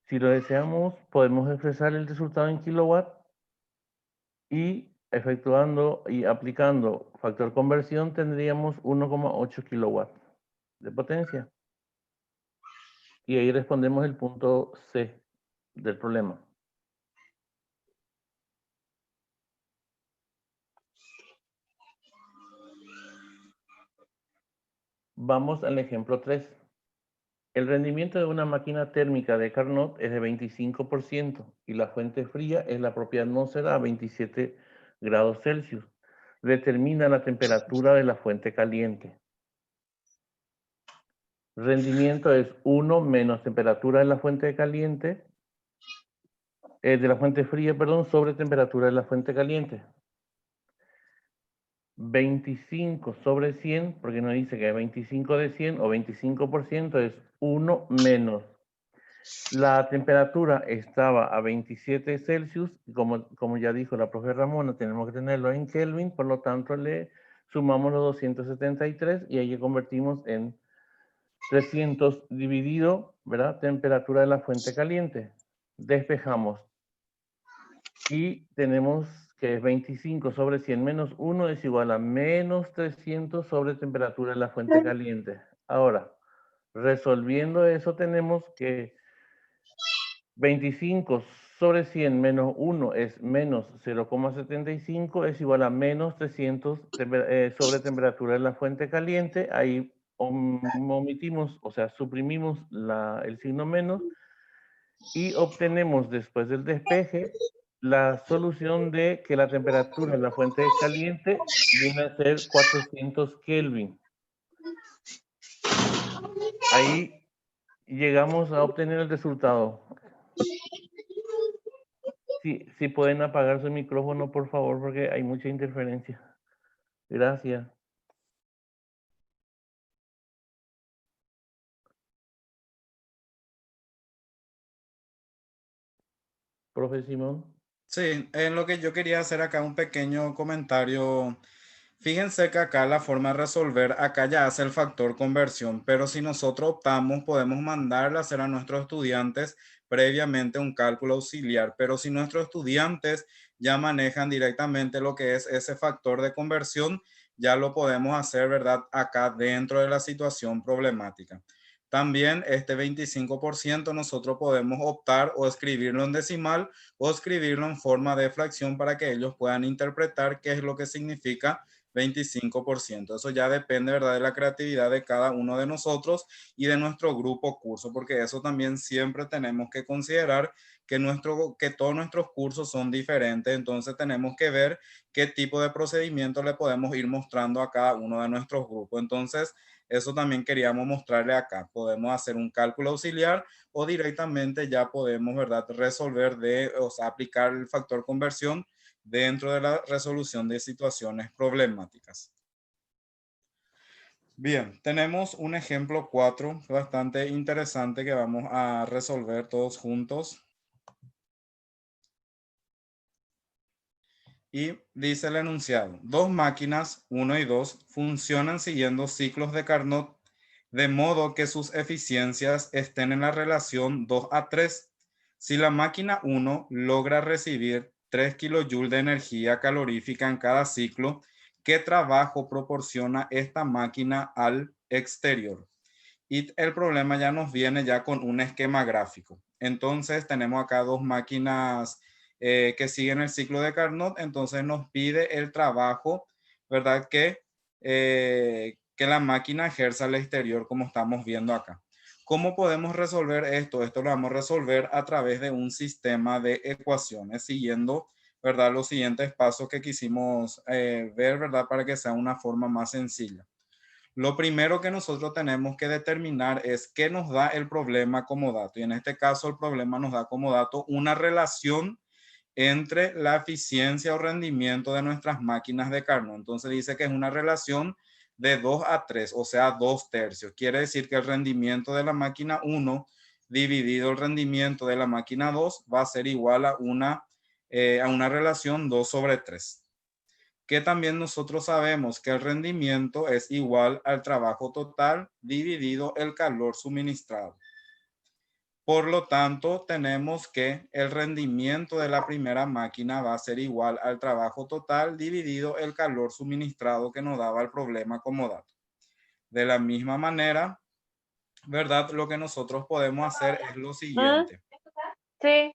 Si lo deseamos, podemos expresar el resultado en kilowatts y efectuando y aplicando factor conversión tendríamos 1,8 kilowatts de potencia. Y ahí respondemos el punto C del problema. Vamos al ejemplo 3. El rendimiento de una máquina térmica de Carnot es de 25% y la fuente fría es la propia atmósfera a 27 grados Celsius. Determina la temperatura de la fuente caliente. Rendimiento es 1 menos temperatura de la fuente caliente, de la fuente fría, perdón, sobre temperatura de la fuente caliente. 25 sobre 100, porque no dice que 25 de 100 o 25% es 1 menos. La temperatura estaba a 27 Celsius, como ya dijo la profe Ramona, tenemos que tenerlo en Kelvin, por lo tanto le sumamos los 273 y ahí convertimos en 300 dividido, ¿verdad? Temperatura de la fuente caliente. Despejamos. Y tenemos que es 25 sobre 100 menos 1 es igual a menos 300 sobre temperatura de la fuente caliente. Ahora, resolviendo eso tenemos que 25 sobre 100 menos 1 es menos 0,75 es igual a menos 300 sobre temperatura de la fuente caliente. Ahí omitimos, o sea, suprimimos el signo menos y obtenemos después del despeje la solución de que la temperatura de la fuente caliente viene a ser 400 Kelvin. Ahí llegamos a obtener el resultado. Si pueden apagar su micrófono, por favor, porque hay mucha interferencia. Gracias. Profe Simón. Sí, en lo que yo quería hacer acá un pequeño comentario. Fíjense que acá la forma de resolver, acá ya hace el factor conversión, pero si nosotros optamos, podemos mandarle a hacer a nuestros estudiantes previamente un cálculo auxiliar, pero si nuestros estudiantes ya manejan directamente lo que es ese factor de conversión, ya lo podemos hacer, ¿verdad? Acá dentro de la situación problemática. También este 25% nosotros podemos optar o escribirlo en decimal o escribirlo en forma de fracción para que ellos puedan interpretar qué es lo que significa 25%. Eso ya depende, ¿verdad?, de la creatividad de cada uno de nosotros y de nuestro grupo curso, porque eso también siempre tenemos que considerar que todos nuestros cursos son diferentes, entonces tenemos que ver qué tipo de procedimiento le podemos ir mostrando a cada uno de nuestros grupos. Entonces, eso también queríamos mostrarle acá. Podemos hacer un cálculo auxiliar o directamente ya podemos, ¿verdad?, resolver o sea, aplicar el factor conversión dentro de la resolución de situaciones problemáticas. Bien, tenemos un ejemplo 4 bastante interesante que vamos a resolver todos juntos. Y dice el enunciado: dos máquinas, 1 y 2, funcionan siguiendo ciclos de Carnot de modo que sus eficiencias estén en la relación 2 a 3. Si la máquina 1 logra recibir 3 kJ de energía calorífica en cada ciclo, ¿qué trabajo proporciona esta máquina al exterior? Y el problema ya nos viene ya con un esquema gráfico. Entonces tenemos acá dos máquinas que siguen el ciclo de Carnot. Entonces nos pide el trabajo, ¿verdad? Que la máquina ejerza al exterior, como estamos viendo acá. ¿Cómo podemos resolver esto? Esto lo vamos a resolver a través de un sistema de ecuaciones, siguiendo, ¿verdad?, los siguientes pasos que quisimos ver, ¿verdad?, para que sea una forma más sencilla. Lo primero que nosotros tenemos que determinar es qué nos da el problema como dato. Y en este caso, el problema nos da como dato una relación entre la eficiencia o rendimiento de nuestras máquinas de Carnot. Entonces dice que es una relación de 2 a 3, o sea, 2 tercios. Quiere decir que el rendimiento de la máquina 1 dividido el rendimiento de la máquina 2 va a ser igual a una relación 2 sobre 3. Que también nosotros sabemos que el rendimiento es igual al trabajo total dividido el calor suministrado. Por lo tanto, tenemos que el rendimiento de la primera máquina va a ser igual al trabajo total dividido el calor suministrado que nos daba el problema como dato. De la misma manera, ¿verdad? Lo que nosotros podemos hacer es lo siguiente. Sí.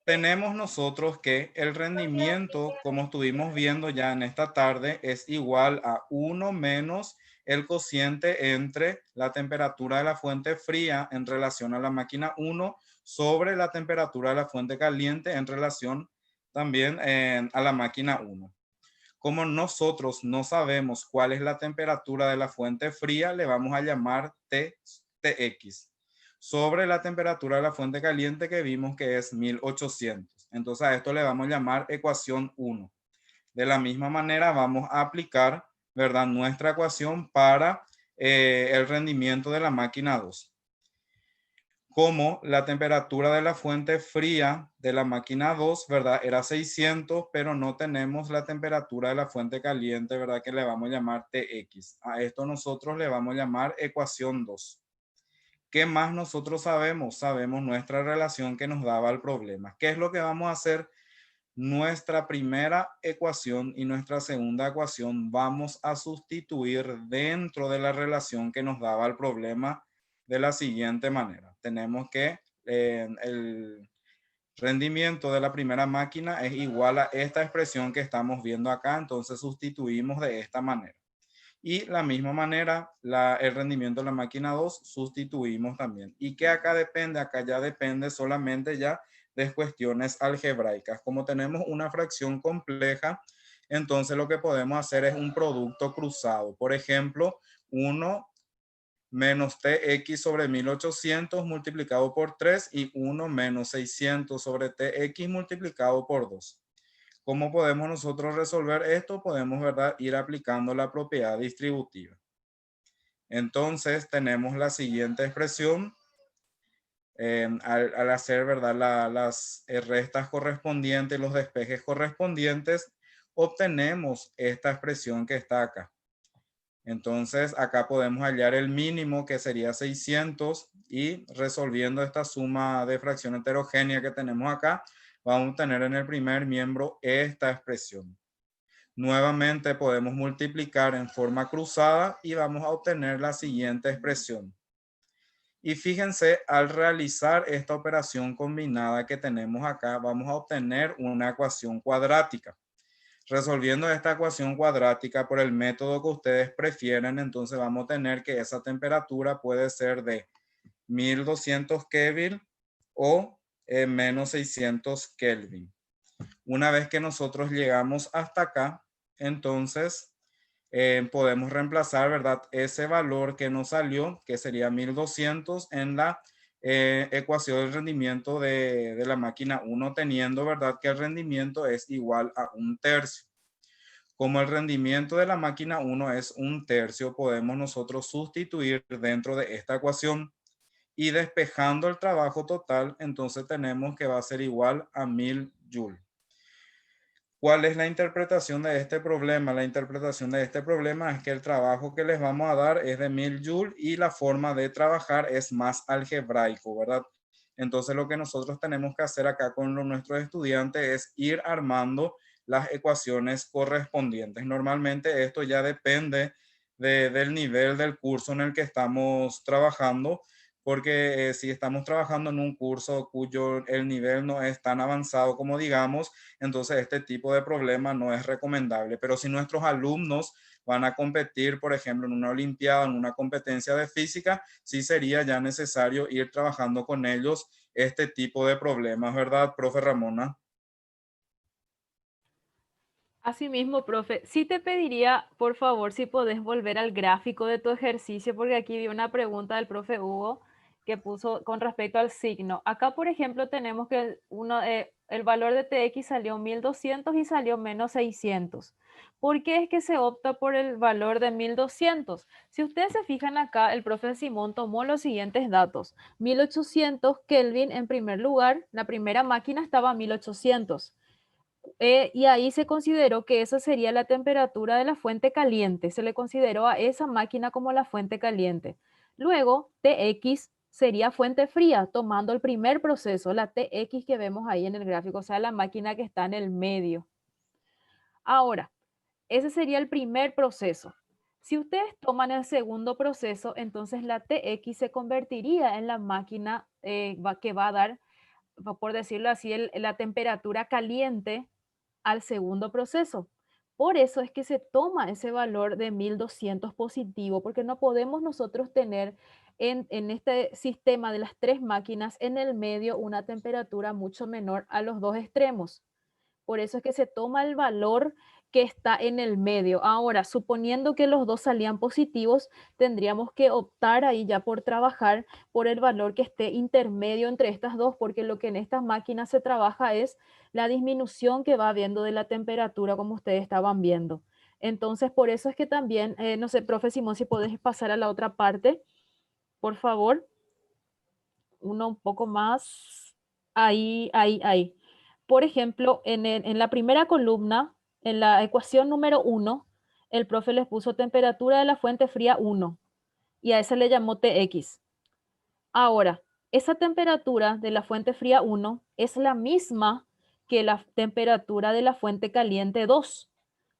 Tenemos nosotros que el rendimiento, como estuvimos viendo ya en esta tarde, es igual a 1 menos el cociente entre la temperatura de la fuente fría en relación a la máquina 1 sobre la temperatura de la fuente caliente en relación también a la máquina 1. Como nosotros no sabemos cuál es la temperatura de la fuente fría, le vamos a llamar Tx sobre la temperatura de la fuente caliente que vimos que es 1800. Entonces a esto le vamos a llamar ecuación 1. De la misma manera vamos a aplicar, ¿verdad?, nuestra ecuación para el rendimiento de la máquina 2. Como la temperatura de la fuente fría de la máquina 2, ¿verdad?, era 600, pero no tenemos la temperatura de la fuente caliente, ¿verdad?, que le vamos a llamar Tx. A esto nosotros le vamos a llamar ecuación 2. ¿Qué más nosotros sabemos? Sabemos nuestra relación que nos daba el problema. ¿Qué es lo que vamos a hacer? Nuestra primera ecuación y nuestra segunda ecuación vamos a sustituir dentro de la relación que nos daba el problema de la siguiente manera. Tenemos que el rendimiento de la primera máquina es igual a esta expresión que estamos viendo acá, entonces sustituimos de esta manera. Y la misma manera, el rendimiento de la máquina 2 sustituimos también. ¿Y qué acá depende? Acá ya depende solamente ya de cuestiones algebraicas. Como tenemos una fracción compleja, entonces lo que podemos hacer es un producto cruzado. Por ejemplo, 1 menos Tx sobre 1800 multiplicado por 3 y 1 menos 600 sobre Tx multiplicado por 2. ¿Cómo podemos nosotros resolver esto? Podemos, ¿verdad?, ir aplicando la propiedad distributiva. Entonces tenemos la siguiente expresión. Al hacer, ¿verdad?, las restas correspondientes, los despejes correspondientes, obtenemos esta expresión que está acá. Entonces acá podemos hallar el mínimo, que sería 600, y resolviendo esta suma de fracción heterogénea que tenemos acá, vamos a tener en el primer miembro esta expresión. Nuevamente podemos multiplicar en forma cruzada y vamos a obtener la siguiente expresión. Y fíjense, al realizar esta operación combinada que tenemos acá, vamos a obtener una ecuación cuadrática. Resolviendo esta ecuación cuadrática por el método que ustedes prefieren, entonces vamos a tener que esa temperatura puede ser de 1200 Kelvin o menos 600 Kelvin. Una vez que nosotros llegamos hasta acá, entonces podemos reemplazar, ¿verdad?, ese valor que nos salió, que sería 1200, en la ecuación del rendimiento de la máquina 1, teniendo, ¿verdad?, que el rendimiento es igual a 1/3. Como el rendimiento de la máquina 1 es 1/3, podemos nosotros sustituir dentro de esta ecuación, y despejando el trabajo total, entonces tenemos que va a ser igual a 1000 joules. ¿Cuál es la interpretación de este problema? La interpretación de este problema es que el trabajo que les vamos a dar es de 1000 joules y la forma de trabajar es más algebraico, ¿verdad? Entonces lo que nosotros tenemos que hacer acá con nuestros estudiantes es ir armando las ecuaciones correspondientes. Normalmente esto ya depende del nivel del curso en el que estamos trabajando, porque si estamos trabajando en un curso cuyo el nivel no es tan avanzado como digamos, entonces este tipo de problema no es recomendable. Pero si nuestros alumnos van a competir, por ejemplo, en una olimpiada, en una competencia de física, sí sería ya necesario ir trabajando con ellos este tipo de problemas, ¿verdad, profe Ramona? Asimismo, profe, sí te pediría, por favor, si podés volver al gráfico de tu ejercicio, porque aquí vi una pregunta del profe Hugo que puso con respecto al signo. Acá, por ejemplo, tenemos que el valor de TX salió 1200 y salió menos 600. ¿Por qué es que se opta por el valor de 1200? Si ustedes se fijan acá, el profe Simón tomó los siguientes datos. 1800 Kelvin en primer lugar, la primera máquina estaba a 1800. Y ahí se consideró que esa sería la temperatura de la fuente caliente. Se le consideró a esa máquina como la fuente caliente. Luego, TX sería fuente fría, tomando el primer proceso, la TX que vemos ahí en el gráfico, o sea, la máquina que está en el medio. Ahora, ese sería el primer proceso. Si ustedes toman el segundo proceso, entonces la TX se convertiría en la máquina que va a dar, por decirlo así, la temperatura caliente al segundo proceso. Por eso es que se toma ese valor de 1200 positivo, porque no podemos nosotros tener en este sistema de las tres máquinas en el medio una temperatura mucho menor a los dos extremos. Por eso es que se toma el valor que está en el medio. Ahora, suponiendo que los dos salían positivos, tendríamos que optar ahí ya por trabajar por el valor que esté intermedio entre estas dos, porque lo que en estas máquinas se trabaja es la disminución que va habiendo de la temperatura, como ustedes estaban viendo. Entonces, por eso es que también, no sé, profe Simón, si podés pasar a la otra parte, por favor. Uno un poco más. Ahí. Por ejemplo, en la primera columna, en la ecuación número 1, el profe les puso temperatura de la fuente fría 1 y a ese le llamó Tx. Ahora, esa temperatura de la fuente fría 1 es la misma que la temperatura de la fuente caliente 2.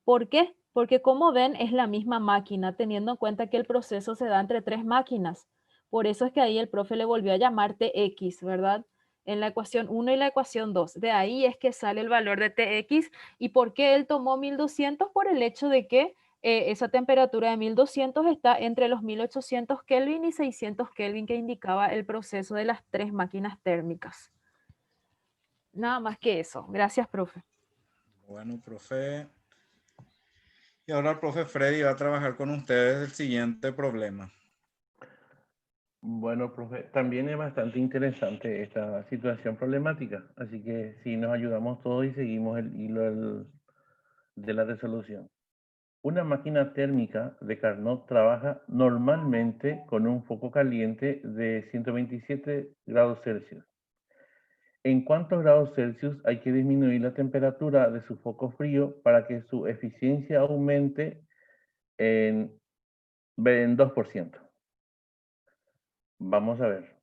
¿Por qué? Porque como ven es la misma máquina, teniendo en cuenta que el proceso se da entre tres máquinas. Por eso es que ahí el profe le volvió a llamar Tx, ¿verdad? En la ecuación 1 y la ecuación 2. De ahí es que sale el valor de Tx. ¿Y por qué él tomó 1200? Por el hecho de que esa temperatura de 1200 está entre los 1800 Kelvin y 600 Kelvin que indicaba el proceso de las tres máquinas térmicas. Nada más que eso. Gracias, profe. Bueno, profe. Y ahora el profe Freddy va a trabajar con ustedes el siguiente problema. Bueno, profe, también es bastante interesante esta situación problemática, así que sí, nos ayudamos todos y seguimos el hilo de la resolución. Una máquina térmica de Carnot trabaja normalmente con un foco caliente de 127 grados Celsius. ¿En cuántos grados Celsius hay que disminuir la temperatura de su foco frío para que su eficiencia aumente en 2%? Vamos a ver.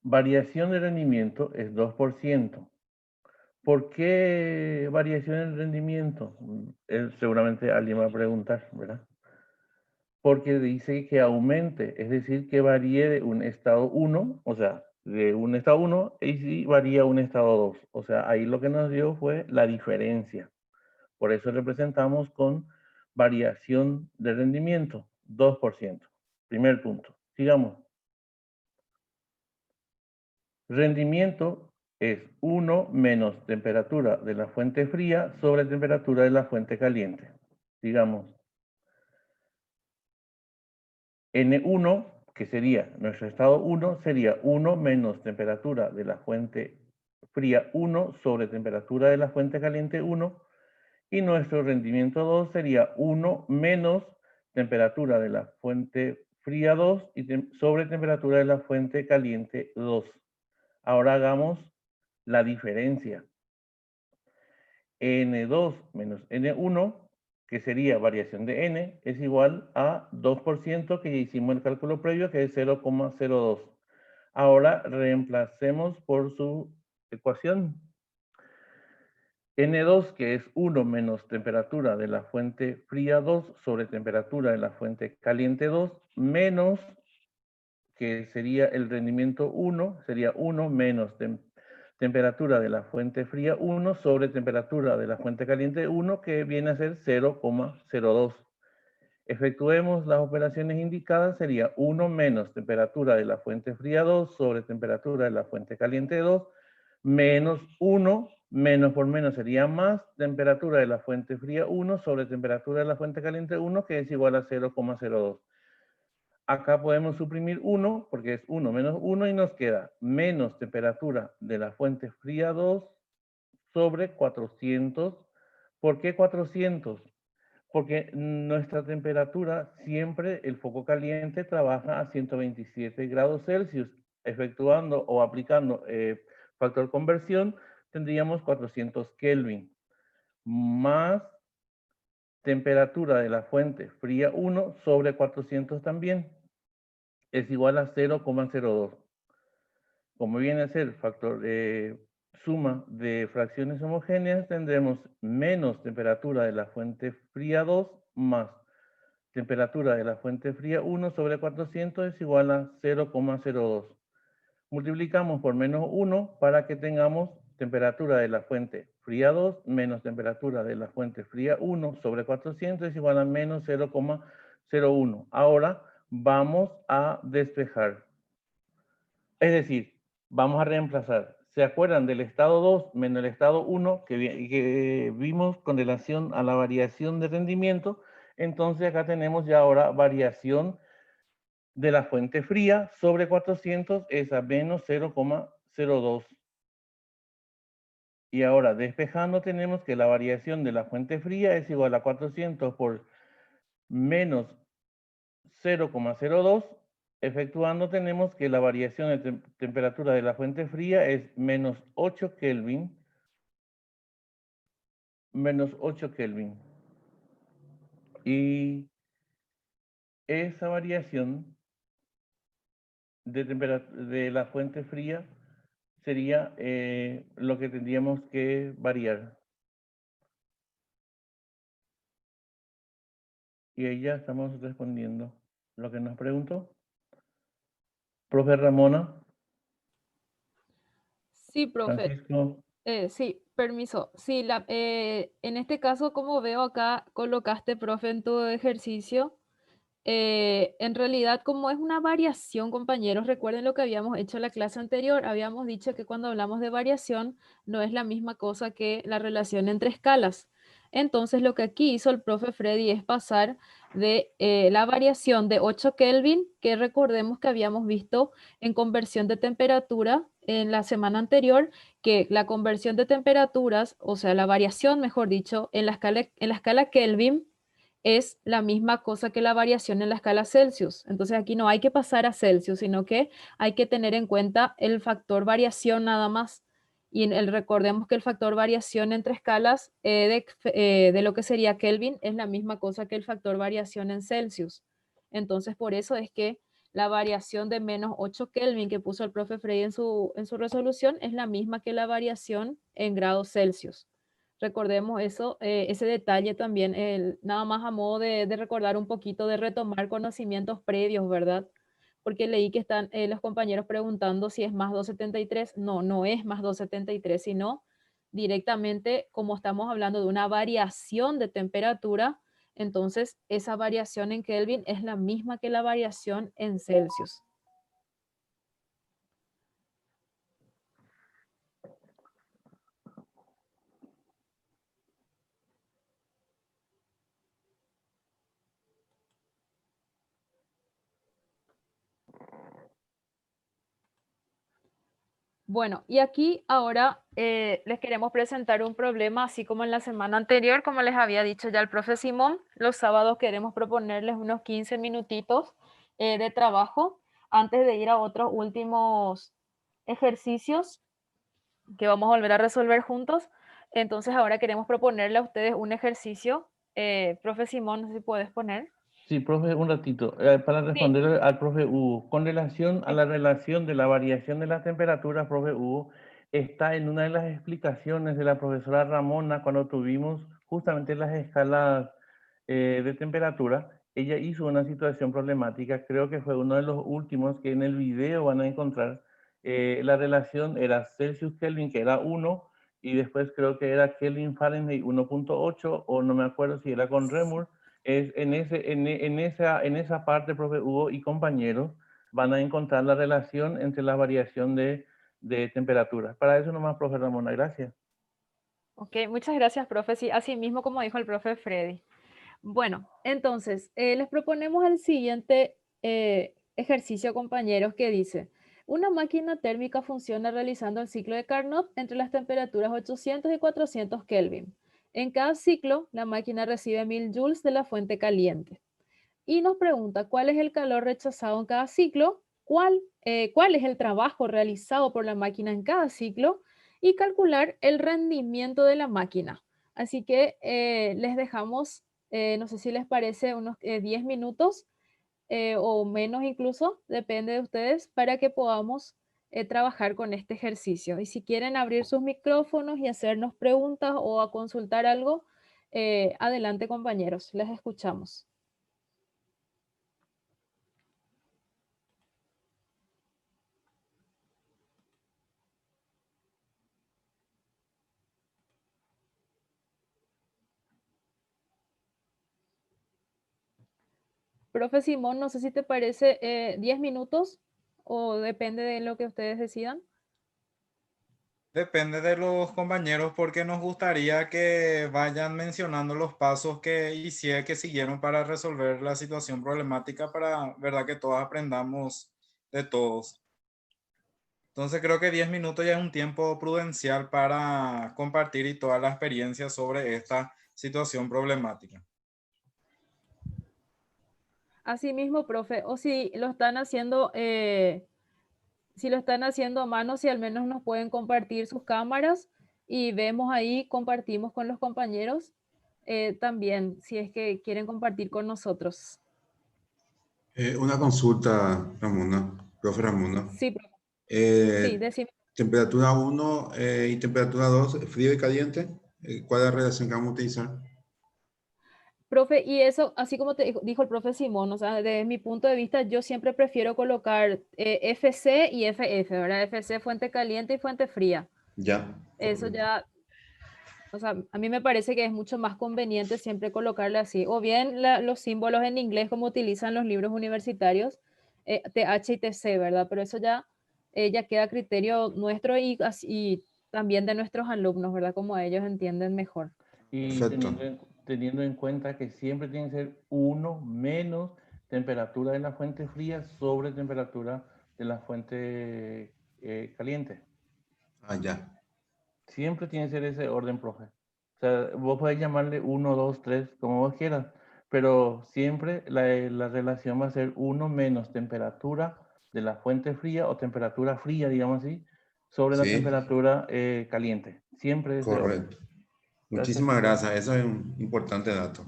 Variación de rendimiento es 2%. ¿Por qué variación en rendimiento? Seguramente alguien va a preguntar, ¿verdad? Porque dice que aumente, es decir, que varíe de un estado 1, o sea, de un estado 1 y si varía a un estado 2. O sea, ahí lo que nos dio fue la diferencia. Por eso representamos con variación de rendimiento, 2%. Primer punto. Sigamos. Rendimiento es 1 menos temperatura de la fuente fría sobre temperatura de la fuente caliente. Digamos, N1, que sería nuestro estado 1, sería 1 menos temperatura de la fuente fría 1 sobre temperatura de la fuente caliente 1, y nuestro rendimiento 2 sería 1 menos temperatura de la fuente fría 2 y sobre temperatura de la fuente caliente 2. Ahora hagamos la diferencia. N2 menos N1, que sería variación de N, es igual a 2%, que ya hicimos el cálculo previo, que es 0,02. Ahora reemplacemos por su ecuación. N2, que es 1 menos temperatura de la fuente fría 2 sobre temperatura de la fuente caliente 2, menos, que sería el rendimiento 1, sería 1 menos temperatura de la fuente fría 1 sobre temperatura de la fuente caliente 1, que viene a ser 0,02. Efectuemos las operaciones indicadas, sería 1 menos temperatura de la fuente fría 2 sobre temperatura de la fuente caliente 2, menos 1, menos por menos sería más temperatura de la fuente fría 1 sobre temperatura de la fuente caliente 1, que es igual a 0,02. Acá podemos suprimir 1, porque es 1 menos 1, y nos queda menos temperatura de la fuente fría 2 sobre 400. ¿Por qué 400? Porque nuestra temperatura, siempre el foco caliente trabaja a 127 grados Celsius. Efectuando o aplicando factor conversión, tendríamos 400 Kelvin, más temperatura de la fuente fría 1 sobre 400 también, es igual a 0,02. Como viene a ser factor suma de fracciones homogéneas, tendremos menos temperatura de la fuente fría 2 más temperatura de la fuente fría 1 sobre 400 es igual a 0,02. Multiplicamos por menos 1 para que tengamos temperatura de la fuente fría 2 menos temperatura de la fuente fría 1 sobre 400 es igual a menos 0,01. Ahora vamos a despejar. Es decir, vamos a reemplazar. ¿Se acuerdan del estado 2 menos el estado 1 que vimos con relación a la variación de rendimiento? Entonces acá tenemos ya ahora variación de la fuente fría sobre 400 es a menos 0,02. Y ahora despejando tenemos que la variación de la fuente fría es igual a 400 por menos 0,02. Efectuando tenemos que la variación de temperatura de la fuente fría es menos 8 Kelvin. Menos 8 Kelvin. Y esa variación de la fuente fría sería lo que tendríamos que variar. Y ahí ya estamos respondiendo lo que nos preguntó. Profe Ramona. Sí, profe. Francisco. Sí, permiso. Sí, en este caso, como veo acá, colocaste, profe, en tu ejercicio. En realidad, como es una variación, compañeros, recuerden lo que habíamos hecho en la clase anterior. Habíamos dicho que cuando hablamos de variación no es la misma cosa que la relación entre escalas. Entonces, lo que aquí hizo el profe Freddy es pasar de la variación de 8 Kelvin, que recordemos que habíamos visto en conversión de temperatura en la semana anterior, que la conversión de temperaturas, o sea, la variación, mejor dicho, en la escala Kelvin, es la misma cosa que la variación en la escala Celsius. Entonces aquí no hay que pasar a Celsius, sino que hay que tener en cuenta el factor variación nada más. Y recordemos que el factor variación entre escalas de lo que sería Kelvin es la misma cosa que el factor variación en Celsius. Entonces por eso es que la variación de menos 8 Kelvin que puso el profe Frey en su resolución es la misma que la variación en grados Celsius. Recordemos eso, ese detalle también, nada más a modo de recordar un poquito, de retomar conocimientos previos, ¿verdad? Porque leí que están los compañeros preguntando si es más 273. No, no es más 273, sino directamente, como estamos hablando de una variación de temperatura, entonces esa variación en Kelvin es la misma que la variación en Celsius. Bueno, y aquí ahora les queremos presentar un problema, así como en la semana anterior, como les había dicho ya el profe Simón, los sábados queremos proponerles unos 15 minutitos de trabajo antes de ir a otros últimos ejercicios que vamos a volver a resolver juntos. Entonces ahora queremos proponerle a ustedes un ejercicio. Profe Simón, no sé si puedes poner. Sí, profe, un ratito. Para Sí, responder al profe Hugo, con relación a sí. la relación de la variación de la temperatura, profe Hugo, está en una de las explicaciones de la profesora Ramona cuando tuvimos justamente las escalas de temperatura. Ella hizo una situación problemática, creo que fue uno de los últimos que en el video van a encontrar. La relación era Celsius-Kelvin, que era 1, y después creo que era Kelvin-Fahrenheit 1,8, o no me acuerdo si era con Reaumur. Es en esa parte, profe Hugo y compañeros, van a encontrar la relación entre la variación de temperaturas. Para eso nomás, profe Ramona, gracias. Ok, muchas gracias, profe. Sí, así mismo como dijo el profe Freddy. Bueno, entonces, les proponemos el siguiente ejercicio, compañeros, que dice, una máquina térmica funciona realizando el ciclo de Carnot entre las temperaturas 800 y 400 Kelvin. En cada ciclo, la máquina recibe 1000 joules de la fuente caliente. Y nos pregunta cuál es el calor rechazado en cada ciclo, cuál es el trabajo realizado por la máquina en cada ciclo y calcular el rendimiento de la máquina. Así que les dejamos, no sé si les parece, unos 10 minutos o menos incluso, depende de ustedes, para que podamos trabajar con este ejercicio. Y si quieren abrir sus micrófonos y hacernos preguntas o a consultar algo, adelante compañeros, les escuchamos. Profe Simón, no sé si te parece 10 minutos o depende de lo que ustedes decidan. Depende de los compañeros porque nos gustaría que vayan mencionando los pasos que siguieron para resolver la situación problemática para, verdad, que todos aprendamos de todos. Entonces creo que 10 minutos ya es un tiempo prudencial para compartir y toda la experiencia sobre esta situación problemática. Así mismo, profe, o si lo están haciendo, si lo están haciendo a mano, si al menos nos pueden compartir sus cámaras y vemos ahí, compartimos con los compañeros también, si es que quieren compartir con nosotros. Una consulta, Ramona, profe Ramona. Sí, profe. Sí, Eh, decime. temperatura 1 y temperatura 2, frío y caliente. ¿Cuál es la relación que vamos a utilizar? Profe, y eso, así como te dijo el profe Simón, o sea, desde mi punto de vista, yo siempre prefiero colocar FC y FF, ¿verdad? FC, fuente caliente y fuente fría. Ya. Eso ya, o sea, a mí me parece que es mucho más conveniente siempre colocarle así. O bien los símbolos en inglés como utilizan los libros universitarios, TH y TC, ¿verdad? Pero eso ya queda a criterio nuestro y también de nuestros alumnos, ¿verdad? Como ellos entienden mejor. Y Perfecto. teniendo en cuenta que siempre tiene que ser 1 menos temperatura de la fuente fría sobre temperatura de la fuente caliente. Ah, ya. Siempre tiene que ser ese orden, profe. O sea, vos podés llamarle 1, 2, 3, como vos quieras, pero siempre la relación va a ser 1 menos temperatura de la fuente fría o temperatura fría, digamos así, sobre la Sí, temperatura caliente. Siempre ese orden. correcto. Gracias, Muchísimas profe. gracias. Eso es un importante dato.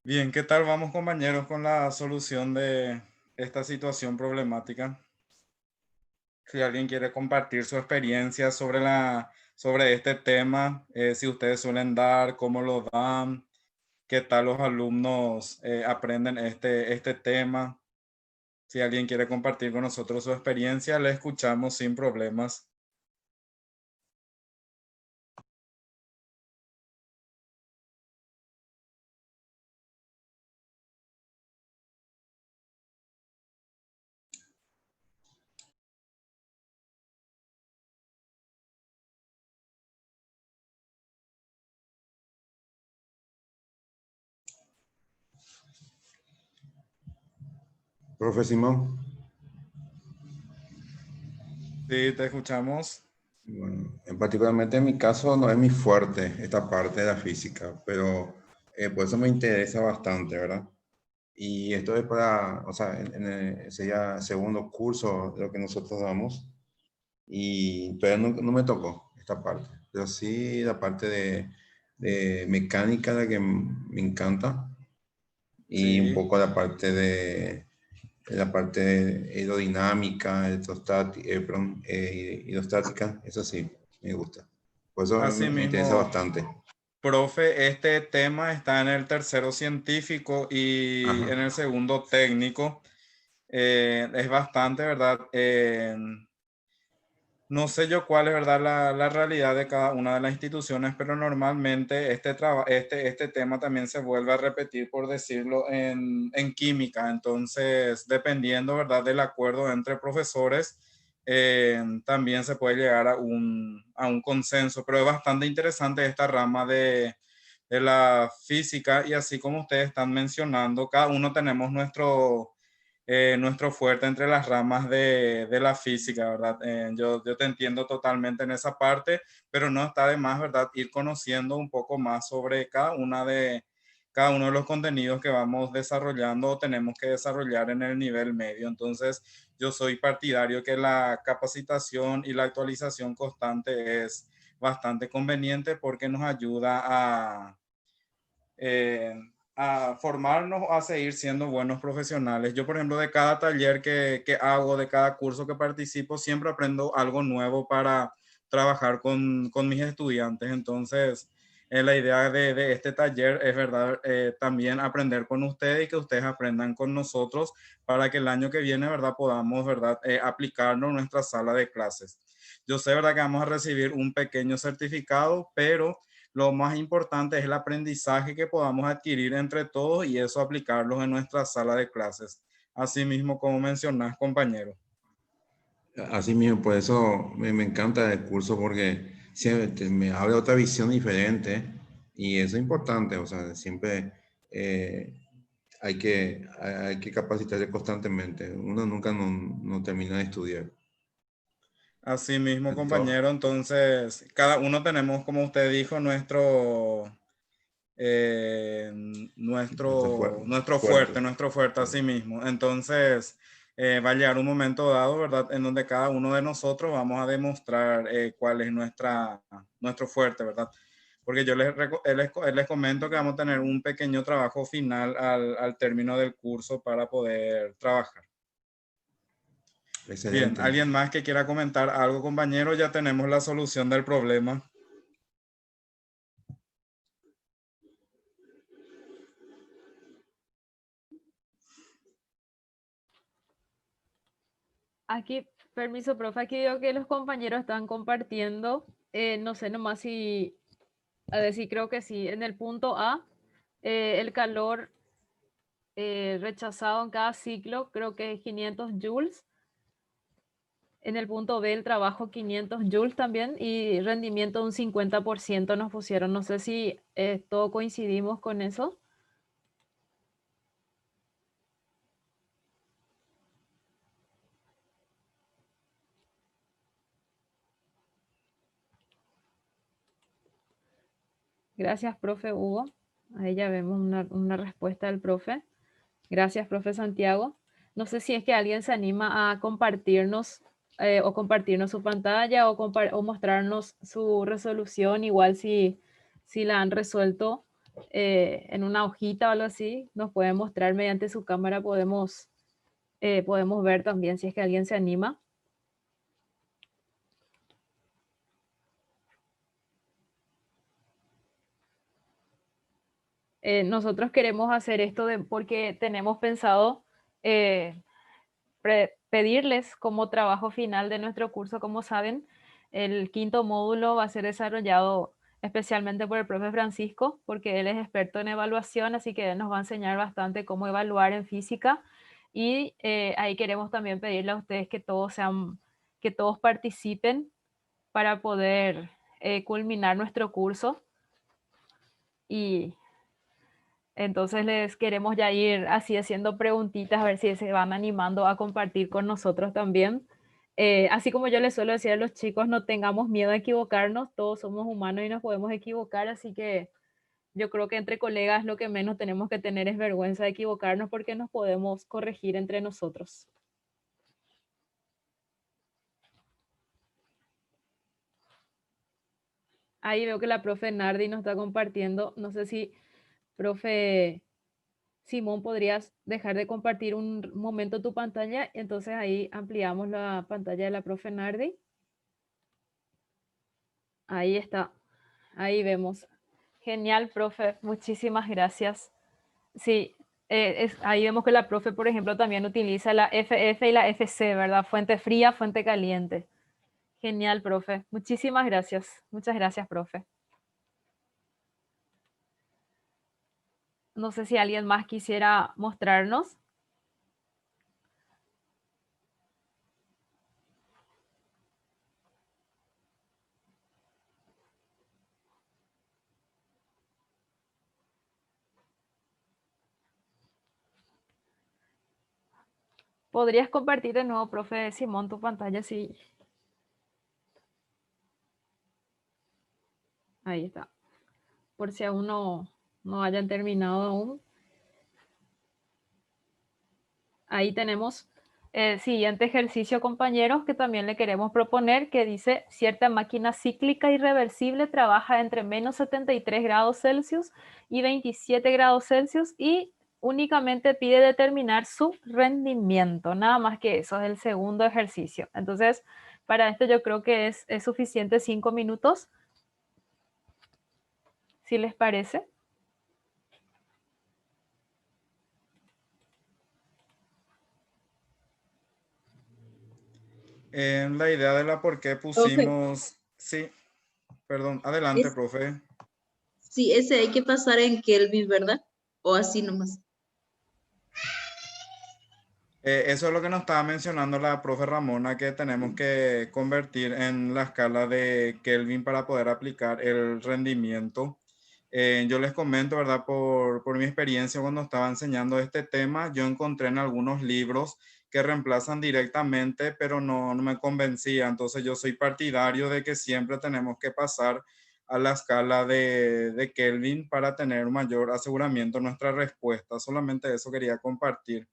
Bien, ¿qué tal vamos, compañeros, con la solución de esta situación problemática? Si alguien quiere compartir su experiencia sobre este tema, si ustedes suelen dar, cómo lo dan, qué tal los alumnos aprenden este tema. Si alguien quiere compartir con nosotros su experiencia, le escuchamos sin problemas. Profe Simón. Sí, te escuchamos. Bueno, particularmente en mi caso no es mi fuerte esta parte de la física, pero por eso me interesa bastante, ¿verdad? Y esto es para, o sea, sería segundo curso de lo que nosotros damos, y todavía no me tocó esta parte, pero sí la parte de mecánica, la que me encanta, y un Sí, poco la parte la parte aerodinámica, hidrostática, eso sí, me gusta. Por eso me interesa Asimismo, bastante. profe, este tema está en el tercero científico y Ajá. en el segundo técnico. Es bastante, ¿verdad? No sé yo cuál es, ¿verdad? La realidad de cada una de las instituciones, pero normalmente este tema también se vuelve a repetir, por decirlo, en química. Entonces, dependiendo, ¿verdad? Del acuerdo entre profesores, también se puede llegar a un consenso, pero es bastante interesante esta rama de la física y así como ustedes están mencionando, cada uno tenemos nuestro fuerte entre las ramas de la física, ¿verdad? Yo te entiendo totalmente en esa parte, pero no está de más, ¿verdad? Ir conociendo un poco más sobre cada uno de los contenidos que vamos desarrollando o tenemos que desarrollar en el nivel medio. Entonces, yo soy partidario que la capacitación y la actualización constante es bastante conveniente porque nos ayuda eh, a formarnos, a seguir siendo buenos profesionales. Yo, por ejemplo, de cada taller que hago, de cada curso que participo, siempre aprendo algo nuevo para trabajar con mis estudiantes. Entonces, la idea de este taller es, verdad, también aprender con ustedes y que ustedes aprendan con nosotros para que el año que viene, verdad, podamos, verdad, aplicarnos en nuestra sala de clases. Yo sé, verdad, que vamos a recibir un pequeño certificado, pero lo más importante es el aprendizaje que podamos adquirir entre todos y eso aplicarlos en nuestra sala de clases. Así mismo como mencionás, compañero. Así mismo, por eso me encanta el curso porque siempre me abre otra visión diferente y eso es importante, o sea, siempre eh, hay que capacitarse constantemente, uno nunca no termina de estudiar. Así mismo, Entonces, compañero. Entonces, cada uno tenemos, como usted dijo, eh, fuerte. nuestro fuerte a sí mismo. Entonces, va a llegar un momento dado, ¿verdad? En donde cada uno de nosotros vamos a demostrar cuál es nuestro fuerte, ¿verdad? Porque les comento que vamos a tener un pequeño trabajo final al término del curso para poder trabajar. Bien, Excelente. ¿alguien más que quiera comentar algo, compañero? Ya tenemos la solución del problema. Aquí, permiso, profe, aquí veo que los compañeros están compartiendo. No sé nomás si, a ver si creo que sí. En el punto A, el calor rechazado en cada ciclo creo que es 500 joules. En el punto B, el trabajo 500 joules también y rendimiento de un 50% nos pusieron. No sé si todos coincidimos con eso. Gracias, profe Hugo. Ahí ya vemos una respuesta del profe. Gracias, profe Santiago. No sé si es que alguien se anima a compartirnos o compartirnos su pantalla o mostrarnos su resolución, igual si la han resuelto en una hojita o algo así, nos pueden mostrar mediante su cámara, podemos ver también si es que alguien se anima. Nosotros queremos hacer esto porque tenemos pensado eh, pedirles como trabajo final de nuestro curso. Como saben, el quinto módulo va a ser desarrollado especialmente por el profe Francisco, porque él es experto en evaluación, así que él nos va a enseñar bastante cómo evaluar en física. Y ahí queremos también pedirle a ustedes que todos participen para poder culminar nuestro curso. Y entonces les queremos ya ir así haciendo preguntitas, a ver si se van animando a compartir con nosotros también. Así como yo les suelo decir a los chicos, no tengamos miedo a equivocarnos, todos somos humanos y nos podemos equivocar, así que yo creo que entre colegas lo que menos tenemos que tener es vergüenza de equivocarnos porque nos podemos corregir entre nosotros. Ahí veo que la profe Nardi nos está compartiendo, no sé si profe Simón, podrías dejar de compartir un momento tu pantalla, entonces ahí ampliamos la pantalla de la profe Nardi. Ahí está, ahí vemos. Genial, profe, muchísimas gracias. Sí, ahí vemos que la profe, por ejemplo, también utiliza la FF y la FC, ¿verdad? Fuente fría, fuente caliente. Genial, profe. Muchísimas gracias. Muchas gracias, profe. No sé si alguien más quisiera mostrarnos. ¿Podrías compartir de nuevo, profe Simón, tu pantalla? Sí. Ahí está. Por si aún no hayan terminado aún. Ahí tenemos el siguiente ejercicio, compañeros, que también le queremos proponer, que dice: cierta máquina cíclica irreversible trabaja entre menos 73 grados Celsius y 27 grados Celsius y únicamente pide determinar su rendimiento. Nada más que eso, es el segundo ejercicio. Entonces, para esto yo creo que es suficiente 5 minutos, si les parece. La idea de la por qué pusimos, sí, perdón, adelante, profe. Sí, ese hay que pasar en Kelvin, ¿verdad? O así nomás. Eso es lo que nos estaba mencionando la profe Ramona, que tenemos que convertir en la escala de Kelvin para poder aplicar el rendimiento. Yo les comento, ¿verdad? Por mi experiencia cuando estaba enseñando este tema, yo encontré en algunos libros que reemplazan directamente, pero no me convencía. Entonces yo soy partidario de que siempre tenemos que pasar a la escala de Kelvin para tener mayor aseguramiento en nuestra respuesta. Solamente eso quería compartir.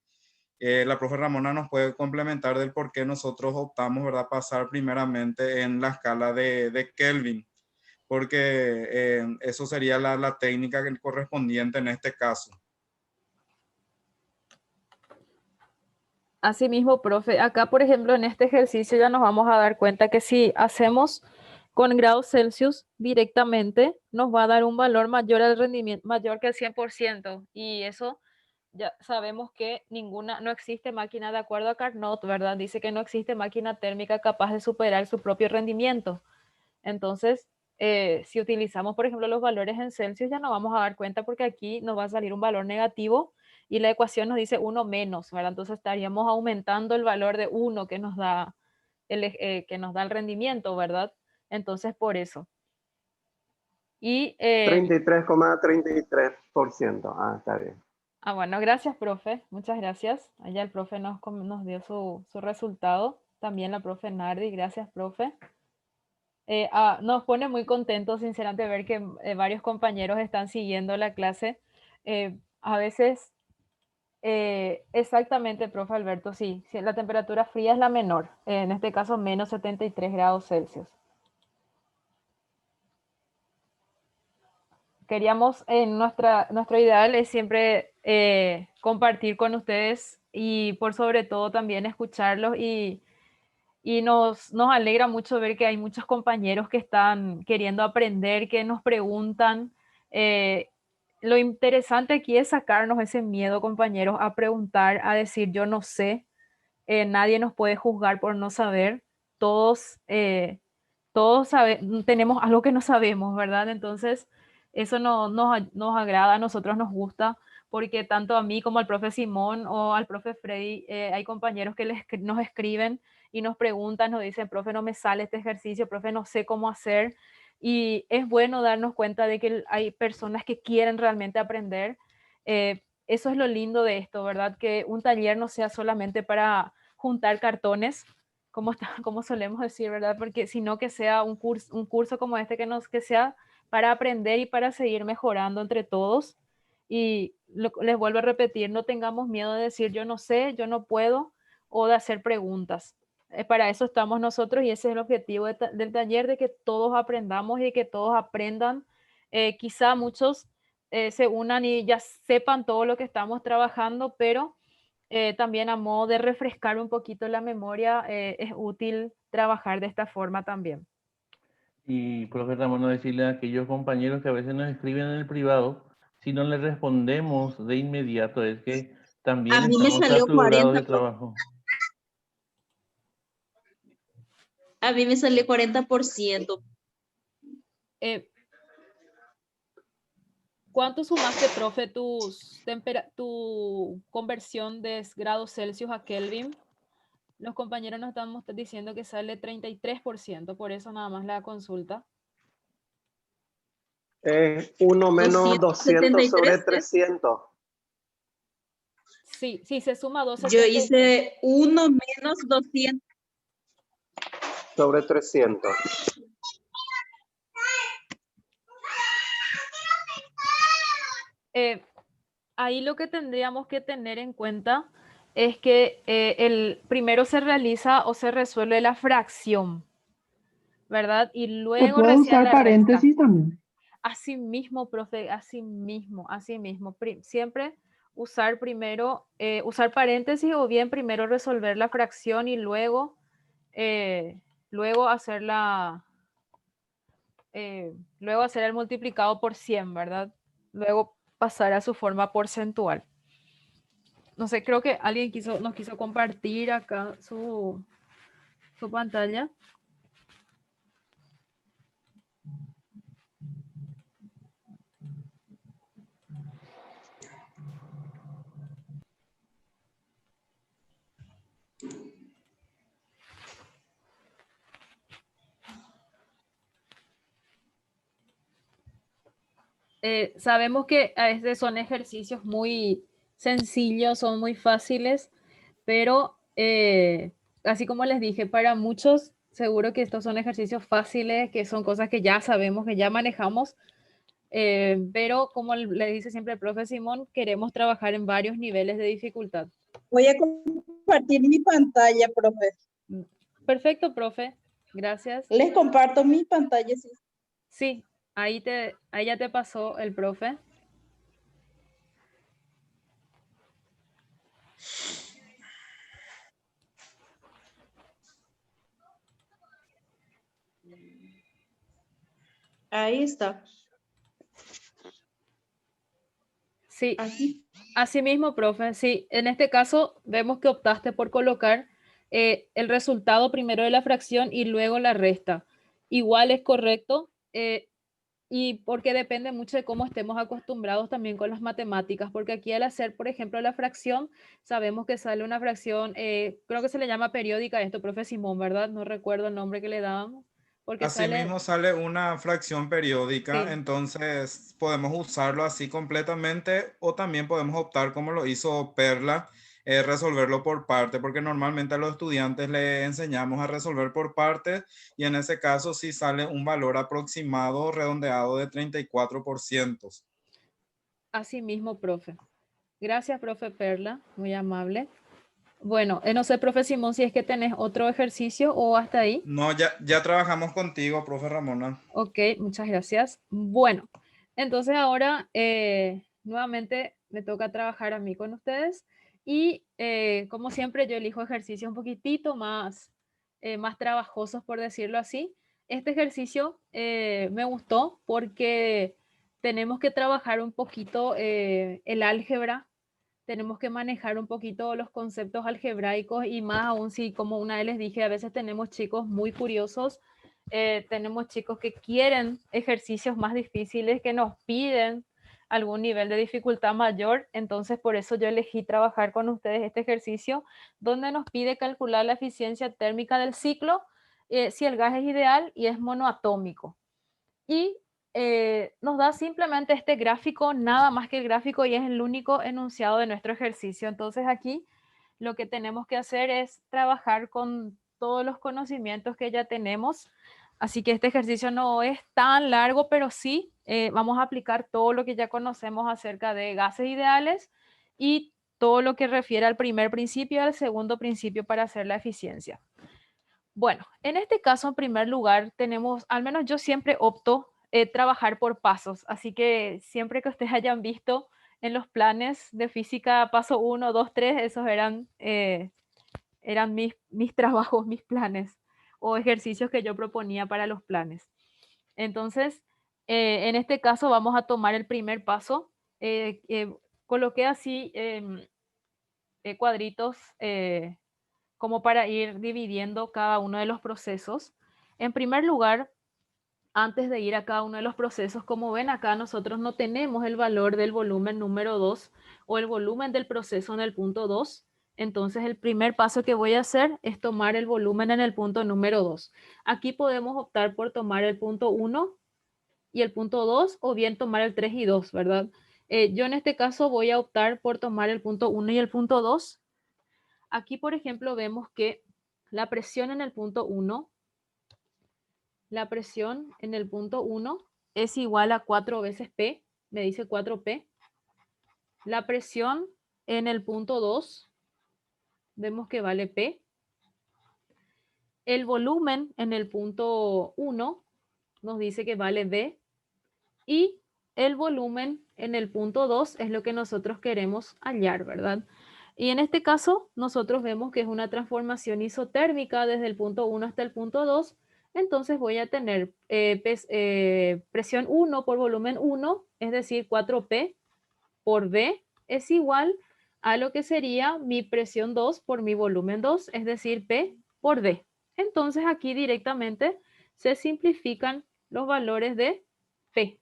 La profe Ramona nos puede complementar del por qué nosotros optamos, ¿verdad?, pasar primeramente en la escala de Kelvin, porque eso sería la técnica correspondiente en este caso. Asimismo, profe, acá, por ejemplo, en este ejercicio ya nos vamos a dar cuenta que si hacemos con grados Celsius directamente, nos va a dar un valor mayor al rendimiento, mayor que el 100%. Y eso ya sabemos que no existe máquina, de acuerdo a Carnot, ¿verdad? Dice que no existe máquina térmica capaz de superar su propio rendimiento. Entonces, si utilizamos, por ejemplo, los valores en Celsius, ya nos vamos a dar cuenta porque aquí nos va a salir un valor negativo y la ecuación nos dice 1 menos, ¿verdad? Entonces estaríamos aumentando el valor de 1 que nos da el rendimiento, ¿verdad? Entonces, por eso. Y 33,33%. Ah, está bien. bueno, gracias, profe. Muchas gracias. Allá el profe nos dio su resultado. También la profe Nardi. Gracias, profe. Nos pone muy contentos, sinceramente, ver que varios compañeros están siguiendo la clase. A veces, exactamente, profe Alberto, sí, la temperatura fría es la menor, en este caso menos 73 grados Celsius. Queríamos, nuestro ideal es siempre compartir con ustedes y por sobre todo también escucharlos y nos alegra mucho ver que hay muchos compañeros que están queriendo aprender, que nos preguntan. Lo interesante aquí es sacarnos ese miedo, compañeros, a preguntar, a decir yo no sé. Nadie nos puede juzgar por no saber. Todos tenemos algo que no sabemos, ¿verdad? Entonces, eso nos agrada, a nosotros nos gusta, porque tanto a mí como al profe Simón o al profe Freddy, hay compañeros que nos escriben y nos preguntan, nos dicen: profe, no me sale este ejercicio, profe, no sé cómo hacer. Y es bueno darnos cuenta de que hay personas que quieren realmente aprender. Eso es lo lindo de esto, ¿verdad? Que un taller no sea solamente para juntar cartones, como solemos decir, ¿verdad? Porque sino que sea un curso como este que sea para aprender y para seguir mejorando entre todos. Y les vuelvo a repetir, no tengamos miedo de decir yo no sé, yo no puedo, o de hacer preguntas. Para eso estamos nosotros y ese es el objetivo del taller, de que todos aprendamos y de que todos aprendan. Quizá muchos se unan y ya sepan todo lo que estamos trabajando, pero también a modo de refrescar un poquito la memoria, es útil trabajar de esta forma también. Y, profe Ramón, no decirle a aquellos compañeros que a veces nos escriben en el privado, si no les respondemos de inmediato, es que también A mí me estamos salió saturados 40, de trabajo. a mí me salió 40%. ¿Cuánto sumaste, profe, tu conversión de grados Celsius a Kelvin? Los compañeros nos estamos diciendo que sale 33%, por eso nada más la consulta. 1 menos 200 sobre 273, 300 Sí, sí, se suma yo 273. hice 1 menos 200. sobre 300. Ahí lo que tendríamos que tener en cuenta es que primero se realiza o se resuelve la fracción, ¿verdad? Y ¿Se luego puede recién usar la resta. paréntesis también? Así mismo, profe, así mismo. Siempre usar primero, usar paréntesis o bien primero resolver la fracción y luego hacer luego hacer el multiplicado por 100, ¿verdad? Luego pasar a su forma porcentual. No sé, creo que alguien nos quiso compartir acá su pantalla. Sabemos que a veces son ejercicios muy sencillos, son muy fáciles, pero así como les dije, para muchos seguro que estos son ejercicios fáciles, que son cosas que ya sabemos, que ya manejamos, pero como le dice siempre el profe Simón, queremos trabajar en varios niveles de dificultad. Voy a compartir mi pantalla, profe. Perfecto, profe. Gracias. Les comparto mi pantalla. Sí. Sí, ahí ya te pasó el profe. Ahí está. Sí, Aquí. así mismo, profe. Sí, en este caso vemos que optaste por colocar el resultado primero de la fracción y luego la resta. Igual es correcto y porque depende mucho de cómo estemos acostumbrados también con las matemáticas, porque aquí al hacer, por ejemplo, la fracción, sabemos que sale una fracción, creo que se le llama periódica esto, profe Simón, ¿verdad? No recuerdo el nombre que le dábamos. Porque Asimismo sale una fracción periódica, Sí. entonces podemos usarlo así completamente o también podemos optar como lo hizo Perla, resolverlo por parte, porque normalmente a los estudiantes le enseñamos a resolver por parte y en ese caso sí sale un valor aproximado redondeado de 34%. Así mismo, profe. Gracias, profe Perla, muy amable. Bueno, no sé, profe Simón, si es que tenés otro ejercicio o hasta ahí. No, ya trabajamos contigo, profe Ramona. Ok, muchas gracias. Bueno, entonces ahora nuevamente me toca trabajar a mí con ustedes y como siempre yo elijo ejercicios un poquitito más trabajosos, por decirlo así. Este ejercicio me gustó porque tenemos que trabajar un poquito el álgebra, tenemos que manejar un poquito los conceptos algebraicos y más aún si, como una vez les dije, a veces tenemos chicos muy curiosos, tenemos chicos que quieren ejercicios más difíciles, que nos piden algún nivel de dificultad mayor, entonces por eso yo elegí trabajar con ustedes este ejercicio donde nos pide calcular la eficiencia térmica del ciclo, si el gas es ideal y es monoatómico. Y nos da simplemente este gráfico, nada más que el gráfico, y es el único enunciado de nuestro ejercicio. Entonces aquí lo que tenemos que hacer es trabajar con todos los conocimientos que ya tenemos. Así que este ejercicio no es tan largo, pero sí vamos a aplicar todo lo que ya conocemos acerca de gases ideales y todo lo que refiere al primer principio y al segundo principio para hacer la eficiencia. Bueno, en este caso, en primer lugar, tenemos, al menos yo siempre opto trabajar por pasos. Así que siempre que ustedes hayan visto en los planes de física paso 1, 2, 3, esos eran mis trabajos, mis planes o ejercicios que yo proponía para los planes. Entonces, en este caso vamos a tomar el primer paso. Coloqué así cuadritos como para ir dividiendo cada uno de los procesos. En primer lugar, antes de ir a cada uno de los procesos, como ven acá, nosotros no tenemos el valor del volumen número 2 o el volumen del proceso en el punto 2. Entonces, el primer paso que voy a hacer es tomar el volumen en el punto número 2. Aquí podemos optar por tomar el punto 1 y el punto 2 o bien tomar el 3 y 2, ¿verdad? Yo en este caso voy a optar por tomar el punto 1 y el punto 2. Aquí, por ejemplo, vemos que la presión en el punto 1 es igual a 4 veces P, me dice 4P. La presión en el punto 2, vemos que vale P. El volumen en el punto 1 nos dice que vale V. Y el volumen en el punto 2 es lo que nosotros queremos hallar, ¿verdad? Y en este caso, nosotros vemos que es una transformación isotérmica desde el punto 1 hasta el punto 2. Entonces voy a tener presión 1 por volumen 1, es decir, 4P por V es igual a lo que sería mi presión 2 por mi volumen 2, es decir, P por D. Entonces aquí directamente se simplifican los valores de P.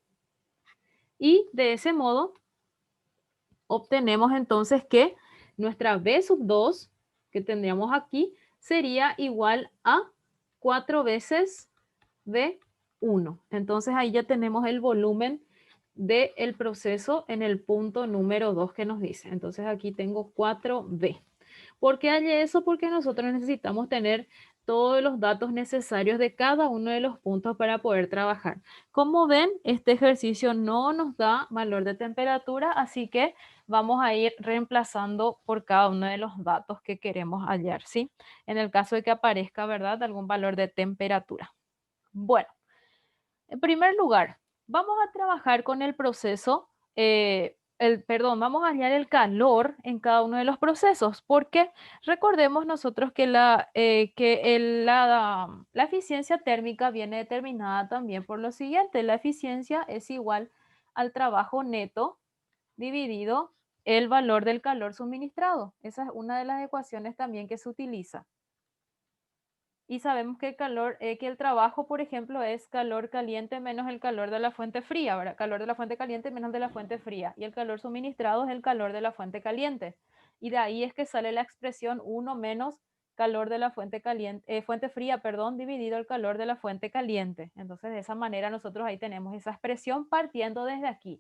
Y de ese modo obtenemos entonces que nuestra V sub 2 que tendríamos aquí sería igual a 4 veces V1. Entonces ahí ya tenemos el volumen del proceso en el punto número 2 que nos dice. Entonces aquí tengo 4V. ¿Por qué hallé eso? Porque nosotros necesitamos tener todos los datos necesarios de cada uno de los puntos para poder trabajar. Como ven, este ejercicio no nos da valor de temperatura, así que vamos a ir reemplazando por cada uno de los datos que queremos hallar, ¿sí? En el caso de que aparezca, ¿verdad?, algún valor de temperatura. Bueno, en primer lugar, vamos a trabajar con el proceso, vamos a hallar el calor en cada uno de los procesos, porque recordemos nosotros que la eficiencia térmica viene determinada también por lo siguiente: la eficiencia es igual al trabajo neto dividido el valor del calor suministrado. Esa es una de las ecuaciones también que se utiliza. Y sabemos que el trabajo, por ejemplo, es calor caliente menos el calor de la fuente fría, ¿verdad? Calor de la fuente caliente menos de la fuente fría. Y el calor suministrado es el calor de la fuente caliente. Y de ahí es que sale la expresión 1 menos calor de la fuente caliente, fuente fría, perdón, dividido el calor de la fuente caliente. Entonces, de esa manera nosotros ahí tenemos esa expresión partiendo desde aquí.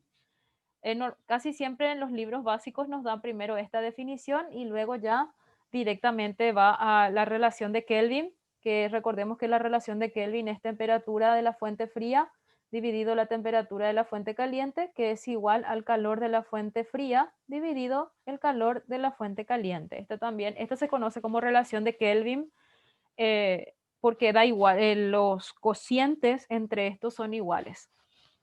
Casi siempre en los libros básicos nos dan primero esta definición y luego ya directamente va a la relación de Kelvin, que recordemos que la relación de Kelvin es temperatura de la fuente fría dividido la temperatura de la fuente caliente, que es igual al calor de la fuente fría dividido el calor de la fuente caliente. Esto se conoce como relación de Kelvin porque da igual, los cocientes entre estos son iguales.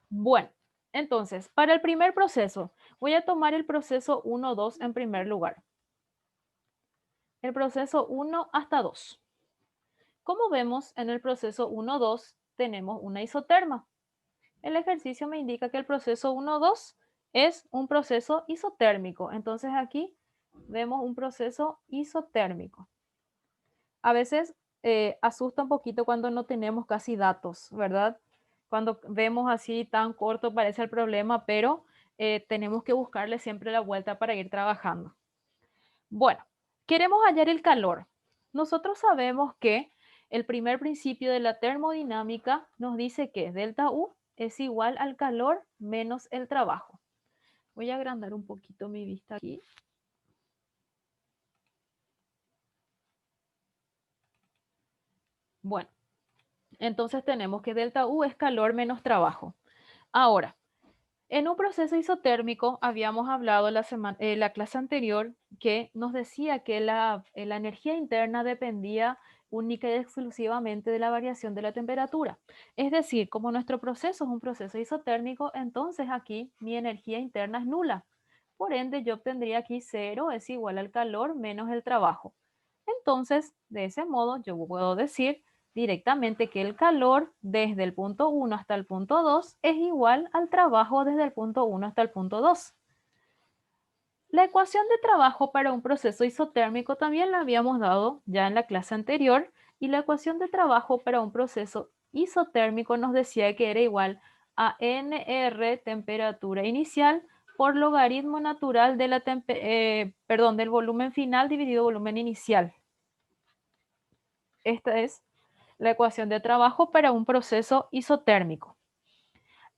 Bueno, entonces, para el primer proceso, voy a tomar el proceso 1, 2 en primer lugar. El proceso 1 hasta 2. Como vemos, en el proceso 1, 2 tenemos una isoterma. El ejercicio me indica que el proceso 1, 2 es un proceso isotérmico. Entonces aquí vemos un proceso isotérmico. A veces asusta un poquito cuando no tenemos casi datos, ¿verdad? Cuando vemos así tan corto parece el problema, pero tenemos que buscarle siempre la vuelta para ir trabajando. Bueno, queremos hallar el calor. Nosotros sabemos que el primer principio de la termodinámica nos dice que delta U es igual al calor menos el trabajo. Voy a agrandar un poquito mi vista aquí. Bueno, entonces tenemos que delta U es calor menos trabajo. Ahora, en un proceso isotérmico habíamos hablado la clase anterior que nos decía que la energía interna dependía única y exclusivamente de la variación de la temperatura. Es decir, como nuestro proceso es un proceso isotérmico, entonces aquí mi energía interna es nula. Por ende, yo obtendría aquí 0 es igual al calor menos el trabajo. Entonces, de ese modo, yo puedo decir directamente que el calor desde el punto 1 hasta el punto 2 es igual al trabajo desde el punto 1 hasta el punto 2. La ecuación de trabajo para un proceso isotérmico también la habíamos dado ya en la clase anterior, y la ecuación de trabajo para un proceso isotérmico nos decía que era igual a NR, temperatura inicial, por logaritmo natural de del volumen final dividido volumen inicial. Esta es la ecuación de trabajo para un proceso isotérmico.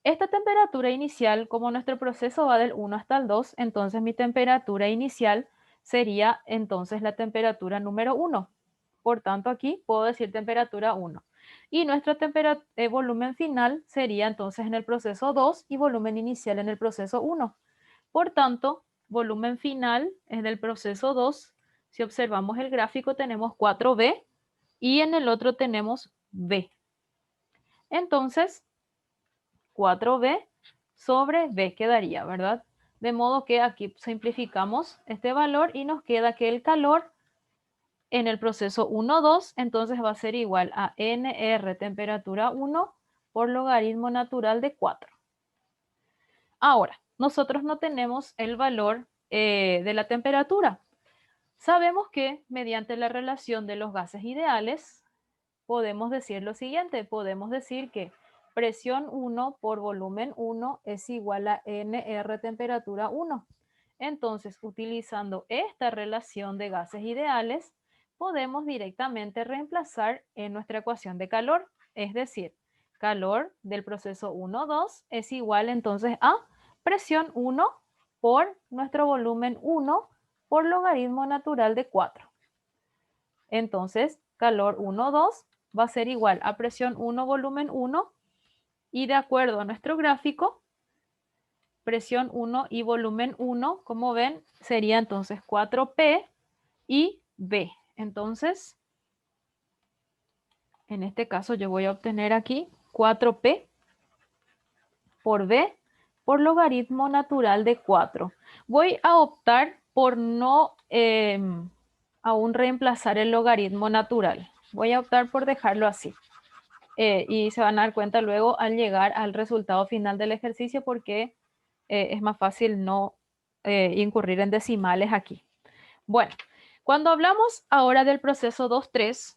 Esta temperatura inicial, como nuestro proceso va del 1 hasta el 2, entonces mi temperatura inicial sería entonces la temperatura número 1. Por tanto, aquí puedo decir temperatura 1. Y nuestro volumen final sería entonces en el proceso 2 y volumen inicial en el proceso 1. Por tanto, volumen final es del proceso 2. Si observamos el gráfico tenemos 4B y en el otro tenemos B. Entonces, 4B sobre B quedaría, ¿verdad? De modo que aquí simplificamos este valor y nos queda que el calor en el proceso 1,2 entonces va a ser igual a NR temperatura 1 por logaritmo natural de 4. Ahora, nosotros no tenemos el valor de la temperatura. Sabemos que mediante la relación de los gases ideales podemos decir lo siguiente, podemos decir que presión 1 por volumen 1 es igual a NR temperatura 1. Entonces, utilizando esta relación de gases ideales, podemos directamente reemplazar en nuestra ecuación de calor, es decir, calor del proceso 1,2 es igual entonces a presión 1 por nuestro volumen 1 por logaritmo natural de 4. Entonces, calor 1,2 va a ser igual a presión 1 volumen 1 y de acuerdo a nuestro gráfico, presión 1 y volumen 1, como ven, sería entonces 4P y B. Entonces, en este caso yo voy a obtener aquí 4P por B por logaritmo natural de 4. Voy a optar por no aún reemplazar el logaritmo natural. Voy a optar por dejarlo así. Y se van a dar cuenta luego al llegar al resultado final del ejercicio porque es más fácil no incurrir en decimales aquí. Bueno, cuando hablamos ahora del proceso 2,3,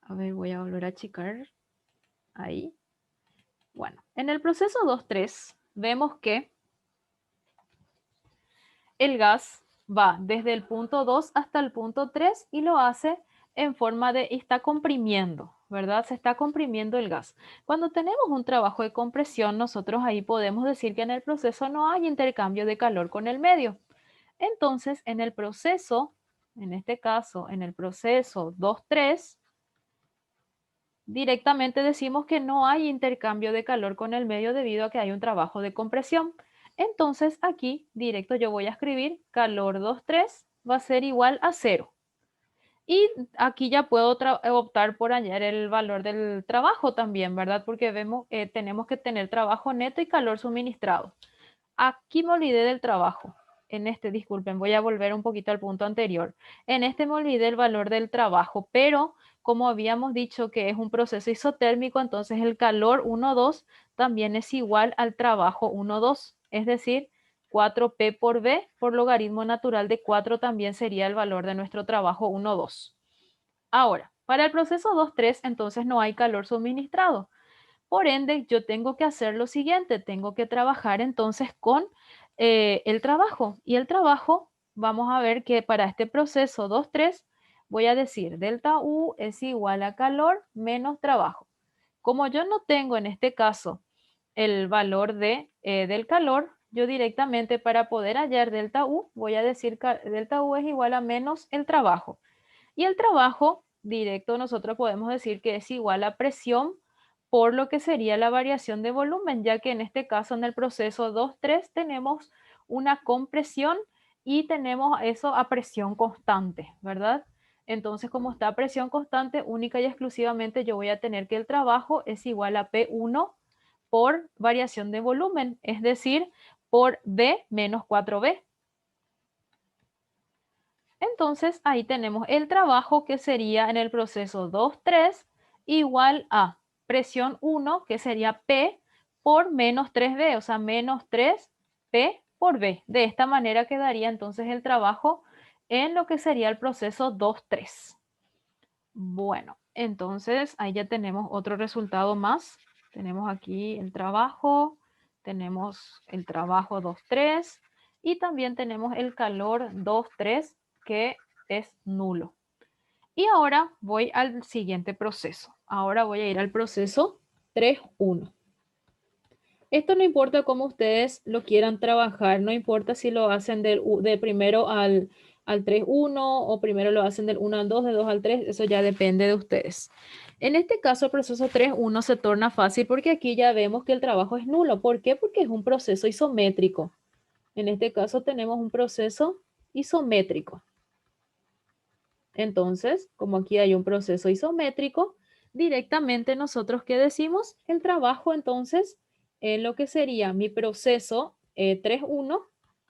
a ver, voy a volver a achicar ahí. Bueno, en el proceso 2,3 vemos que el gas va desde el punto 2 hasta el punto 3 y lo hace en forma de, está comprimiendo, ¿verdad? Se está comprimiendo el gas. Cuando tenemos un trabajo de compresión, nosotros ahí podemos decir que en el proceso no hay intercambio de calor con el medio. Entonces, en el proceso, en este caso, en el proceso 2,3, directamente decimos que no hay intercambio de calor con el medio debido a que hay un trabajo de compresión. Entonces aquí directo yo voy a escribir calor 2,3 va a ser igual a 0. Y aquí ya puedo optar por añadir el valor del trabajo también, ¿verdad? Porque vemos tenemos que tener trabajo neto y calor suministrado. Aquí me olvidé del trabajo. Disculpen, voy a volver un poquito al punto anterior. En este me olvidé el valor del trabajo, pero como habíamos dicho que es un proceso isotérmico, entonces el calor 1,2 también es igual al trabajo 1,2, es decir, 4P por B por logaritmo natural de 4 también sería el valor de nuestro trabajo 1,2. Ahora, para el proceso 2,3 entonces no hay calor suministrado. Por ende, yo tengo que hacer lo siguiente, tengo que trabajar entonces con el trabajo. Y el trabajo, vamos a ver que para este proceso 2,3 voy a decir delta U es igual a calor menos trabajo. Como yo no tengo en este caso el valor del calor, yo directamente para poder hallar delta U voy a decir que delta U es igual a menos el trabajo. Y el trabajo directo nosotros podemos decir que es igual a presión por lo que sería la variación de volumen, ya que en este caso en el proceso 2,3 tenemos una compresión y tenemos eso a presión constante, ¿verdad? Entonces, como está a presión constante, única y exclusivamente yo voy a tener que el trabajo es igual a P1 por variación de volumen, es decir, por B menos 4B. Entonces, ahí tenemos el trabajo que sería en el proceso 2,3 igual a presión 1, que sería P por menos 3B, o sea, menos 3P por B. De esta manera quedaría entonces el trabajo en lo que sería el proceso 2,3. Bueno, entonces ahí ya tenemos otro resultado más. Tenemos aquí el trabajo, tenemos el trabajo 2,3 y también tenemos el calor 2,3 que es nulo. Y ahora voy al siguiente proceso. Ahora voy a ir al proceso 3,1. Esto no importa cómo ustedes lo quieran trabajar, no importa si lo hacen de primero al 3,1 o primero lo hacen del 1 al 2, de 2 al 3, eso ya depende de ustedes. En este caso, el proceso 3,1 se torna fácil porque aquí ya vemos que el trabajo es nulo. ¿Por qué? Porque es un proceso isométrico. En este caso tenemos un proceso isométrico. Entonces, como aquí hay un proceso isométrico, directamente nosotros, ¿qué decimos? El trabajo, entonces, en lo que sería mi proceso 3,1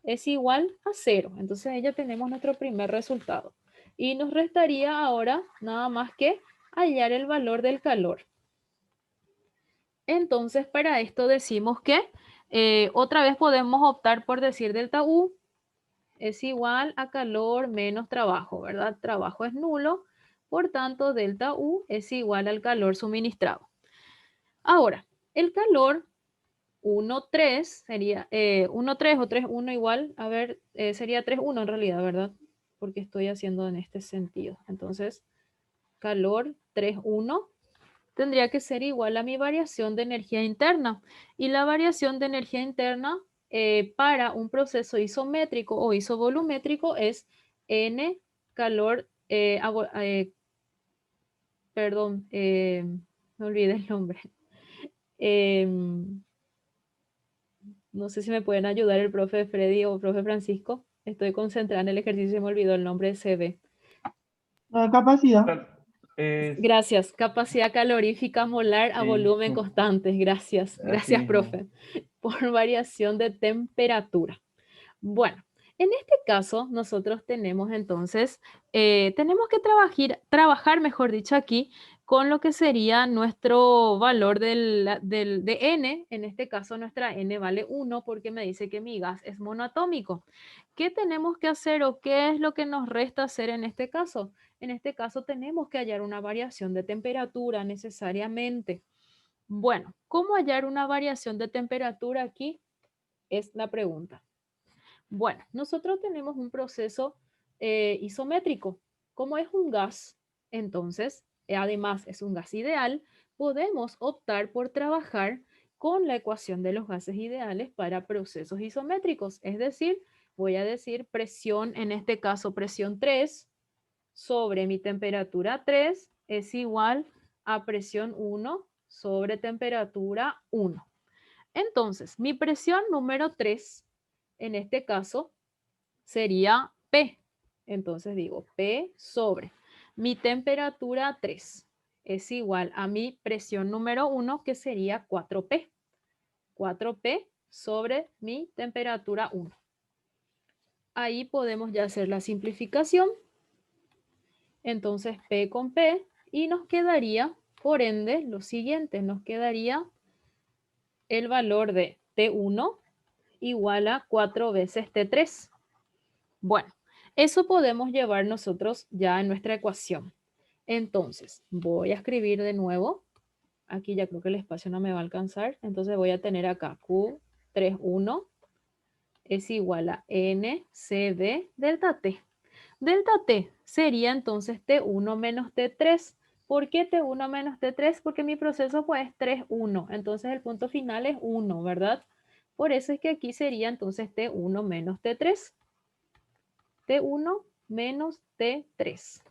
es igual a 0. Entonces, ahí ya tenemos nuestro primer resultado. Y nos restaría ahora nada más que hallar el valor del calor. Entonces, para esto decimos que otra vez podemos optar por decir delta U es igual a calor menos trabajo, ¿verdad? Trabajo es nulo, por tanto, delta U es igual al calor suministrado. Ahora, el calor 1,3 sería 1,3 o 3,1 igual, a ver, sería 3,1 en realidad, ¿verdad? Porque estoy haciendo en este sentido. Entonces, calor 3,1 tendría que ser igual a mi variación de energía interna. Y la variación de energía interna para un proceso isométrico o isovolumétrico es N calor, perdón, me olvidé el nombre. No sé si me pueden ayudar el profe Freddy o profe Francisco. Estoy concentrada en el ejercicio y me olvidó el nombre de CB. Capacidad. Gracias. Capacidad calorífica molar a Sí, volumen constante. Gracias. así Gracias, mismo. profe. Por variación de temperatura. Bueno, en este caso nosotros tenemos entonces, tenemos que trabajar, mejor dicho, aquí con lo que sería nuestro valor de N. En este caso nuestra N vale 1 porque me dice que mi gas es monoatómico. ¿Qué tenemos que hacer o qué es lo que nos resta hacer en este caso? En este caso tenemos que hallar una variación de temperatura necesariamente. Bueno, ¿cómo hallar una variación de temperatura aquí? Es la pregunta. Bueno, nosotros tenemos un proceso isométrico. Como es un gas, entonces, además es un gas ideal, podemos optar por trabajar con la ecuación de los gases ideales para procesos isométricos. Es decir, voy a decir presión, en este caso presión 3 sobre mi temperatura 3 es igual a presión 1 sobre temperatura 1. Entonces, mi presión número 3, en este caso, sería P. Entonces digo P sobre mi temperatura 3 es igual a mi presión número 1, que sería 4P. 4P sobre mi temperatura 1. Ahí podemos ya hacer la simplificación. Entonces P con P y nos quedaría, por ende, lo siguiente, nos quedaría el valor de T1 igual a 4 veces T3. Bueno, eso podemos llevar nosotros ya en nuestra ecuación. Entonces, voy a escribir de nuevo. Aquí ya creo que el espacio no me va a alcanzar. Entonces voy a tener acá Q31 es igual a NCD delta T. Delta T sería entonces T1 menos T3. ¿Por qué T1 menos T3? Porque mi proceso pues es 3,1. Entonces el punto final es 1, ¿verdad? Por eso es que aquí sería entonces T1 menos T3. T1 menos T3.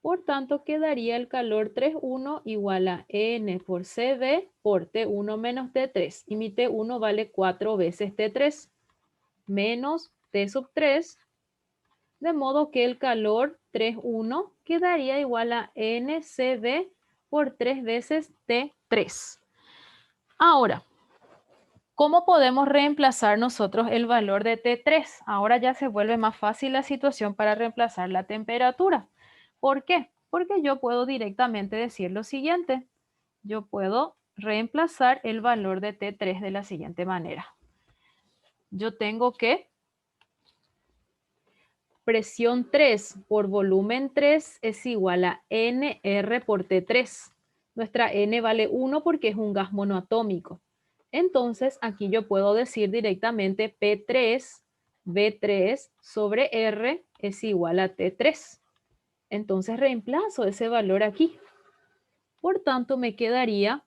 Por tanto, quedaría el calor 3,1 igual a N por CB por T1 menos T3. Y mi T1 vale 4 veces T3 menos T sub 3 de modo que el calor 3,1 quedaría igual a NCV por 3 veces T3. Ahora, ¿cómo podemos reemplazar nosotros el valor de T3? Ahora ya se vuelve más fácil la situación para reemplazar la temperatura. ¿Por qué? Porque yo puedo directamente decir lo siguiente. Yo puedo reemplazar el valor de T3 de la siguiente manera. Yo tengo que presión 3 por volumen 3 es igual a NR por T3. Nuestra N vale 1 porque es un gas monoatómico. Entonces, aquí yo puedo decir directamente P3, V3 sobre R es igual a T3. Entonces, reemplazo ese valor aquí. Por tanto, me quedaría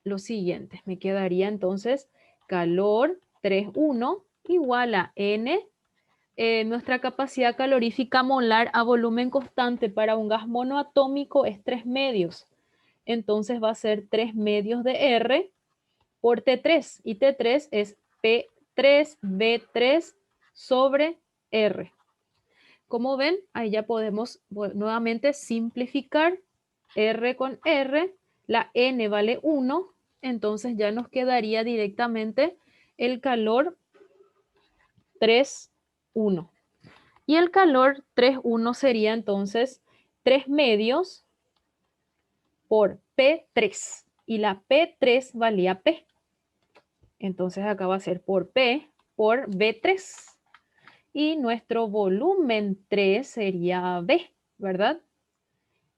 lo siguiente. Me quedaría entonces calor 3,1 igual a N. Nuestra capacidad calorífica molar a volumen constante para un gas monoatómico es 3 medios. Entonces va a ser 3 medios de R por T3. Y T3 es P3V3 sobre R. Como ven, ahí ya podemos nuevamente simplificar R con R. La N vale 1. Entonces ya nos quedaría directamente el calor 3,1. Y el calor 3,1 sería entonces 3 medios por P3. Y la P3 valía P. Entonces acá va a ser por P por V3. Y nuestro volumen 3 sería V, ¿verdad?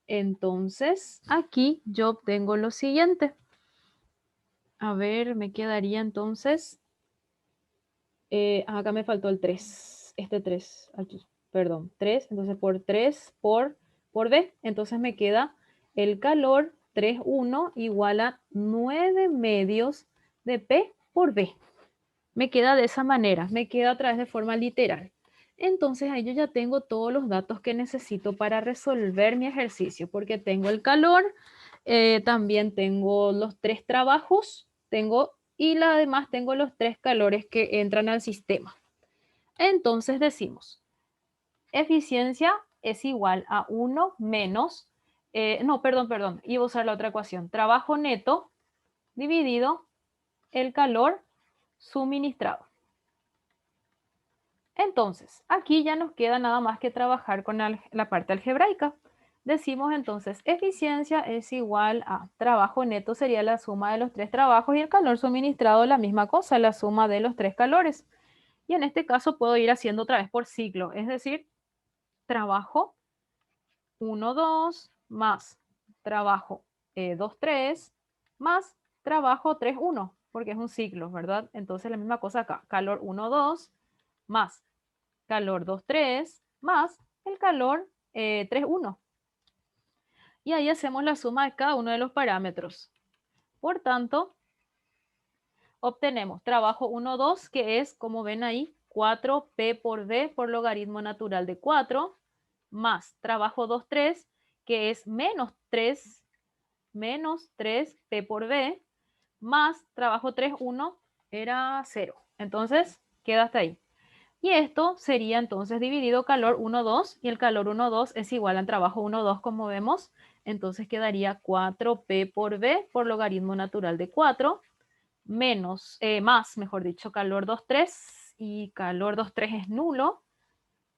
Entonces aquí yo obtengo lo siguiente. A ver, me quedaría entonces... acá me faltó el 3. Este 3 aquí. Perdón, 3. Entonces por 3 por V. Entonces me queda el calor 3,1 igual a 9 medios de P por V. Me queda de esa manera. Me queda otra vez de forma literal. Entonces ahí yo ya tengo todos los datos que necesito para resolver mi ejercicio. Porque tengo el calor. También tengo los 3 trabajos. Y además tengo los 3 calores que entran al sistema. Entonces decimos, eficiencia es igual a 1 menos, perdón, iba a usar la otra ecuación, trabajo neto dividido el calor suministrado. Entonces, aquí ya nos queda nada más que trabajar con la parte algebraica. Decimos entonces, eficiencia es igual a trabajo neto sería la suma de los 3 trabajos y el calor suministrado la misma cosa, la suma de los 3 calores. Y en este caso puedo ir haciendo otra vez por ciclo, es decir, trabajo 1, 2 más trabajo 2, 3 más trabajo 3, 1, porque es un ciclo, ¿verdad? Entonces la misma cosa acá, calor 1, 2 más calor 2, 3 más el calor 3, 1. Y ahí hacemos la suma de cada uno de los parámetros. Por tanto, obtenemos trabajo 1, 2, que es, como ven ahí, 4P por V por logaritmo natural de 4, más trabajo 2, 3, que es menos 3P por V, más trabajo 3, 1, era 0. Entonces, queda hasta ahí. Y esto sería entonces dividido calor 1, 2, y el calor 1, 2 es igual al trabajo 1, 2, como vemos. Entonces quedaría 4P por V por logaritmo natural de 4, más, mejor dicho, calor 2, 3, y calor 2, 3 es nulo,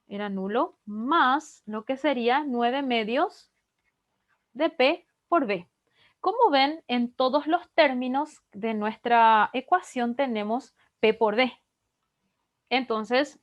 era nulo, más lo que sería 9 medios de P por V. Como ven, en todos los términos de nuestra ecuación tenemos P por V. Entonces,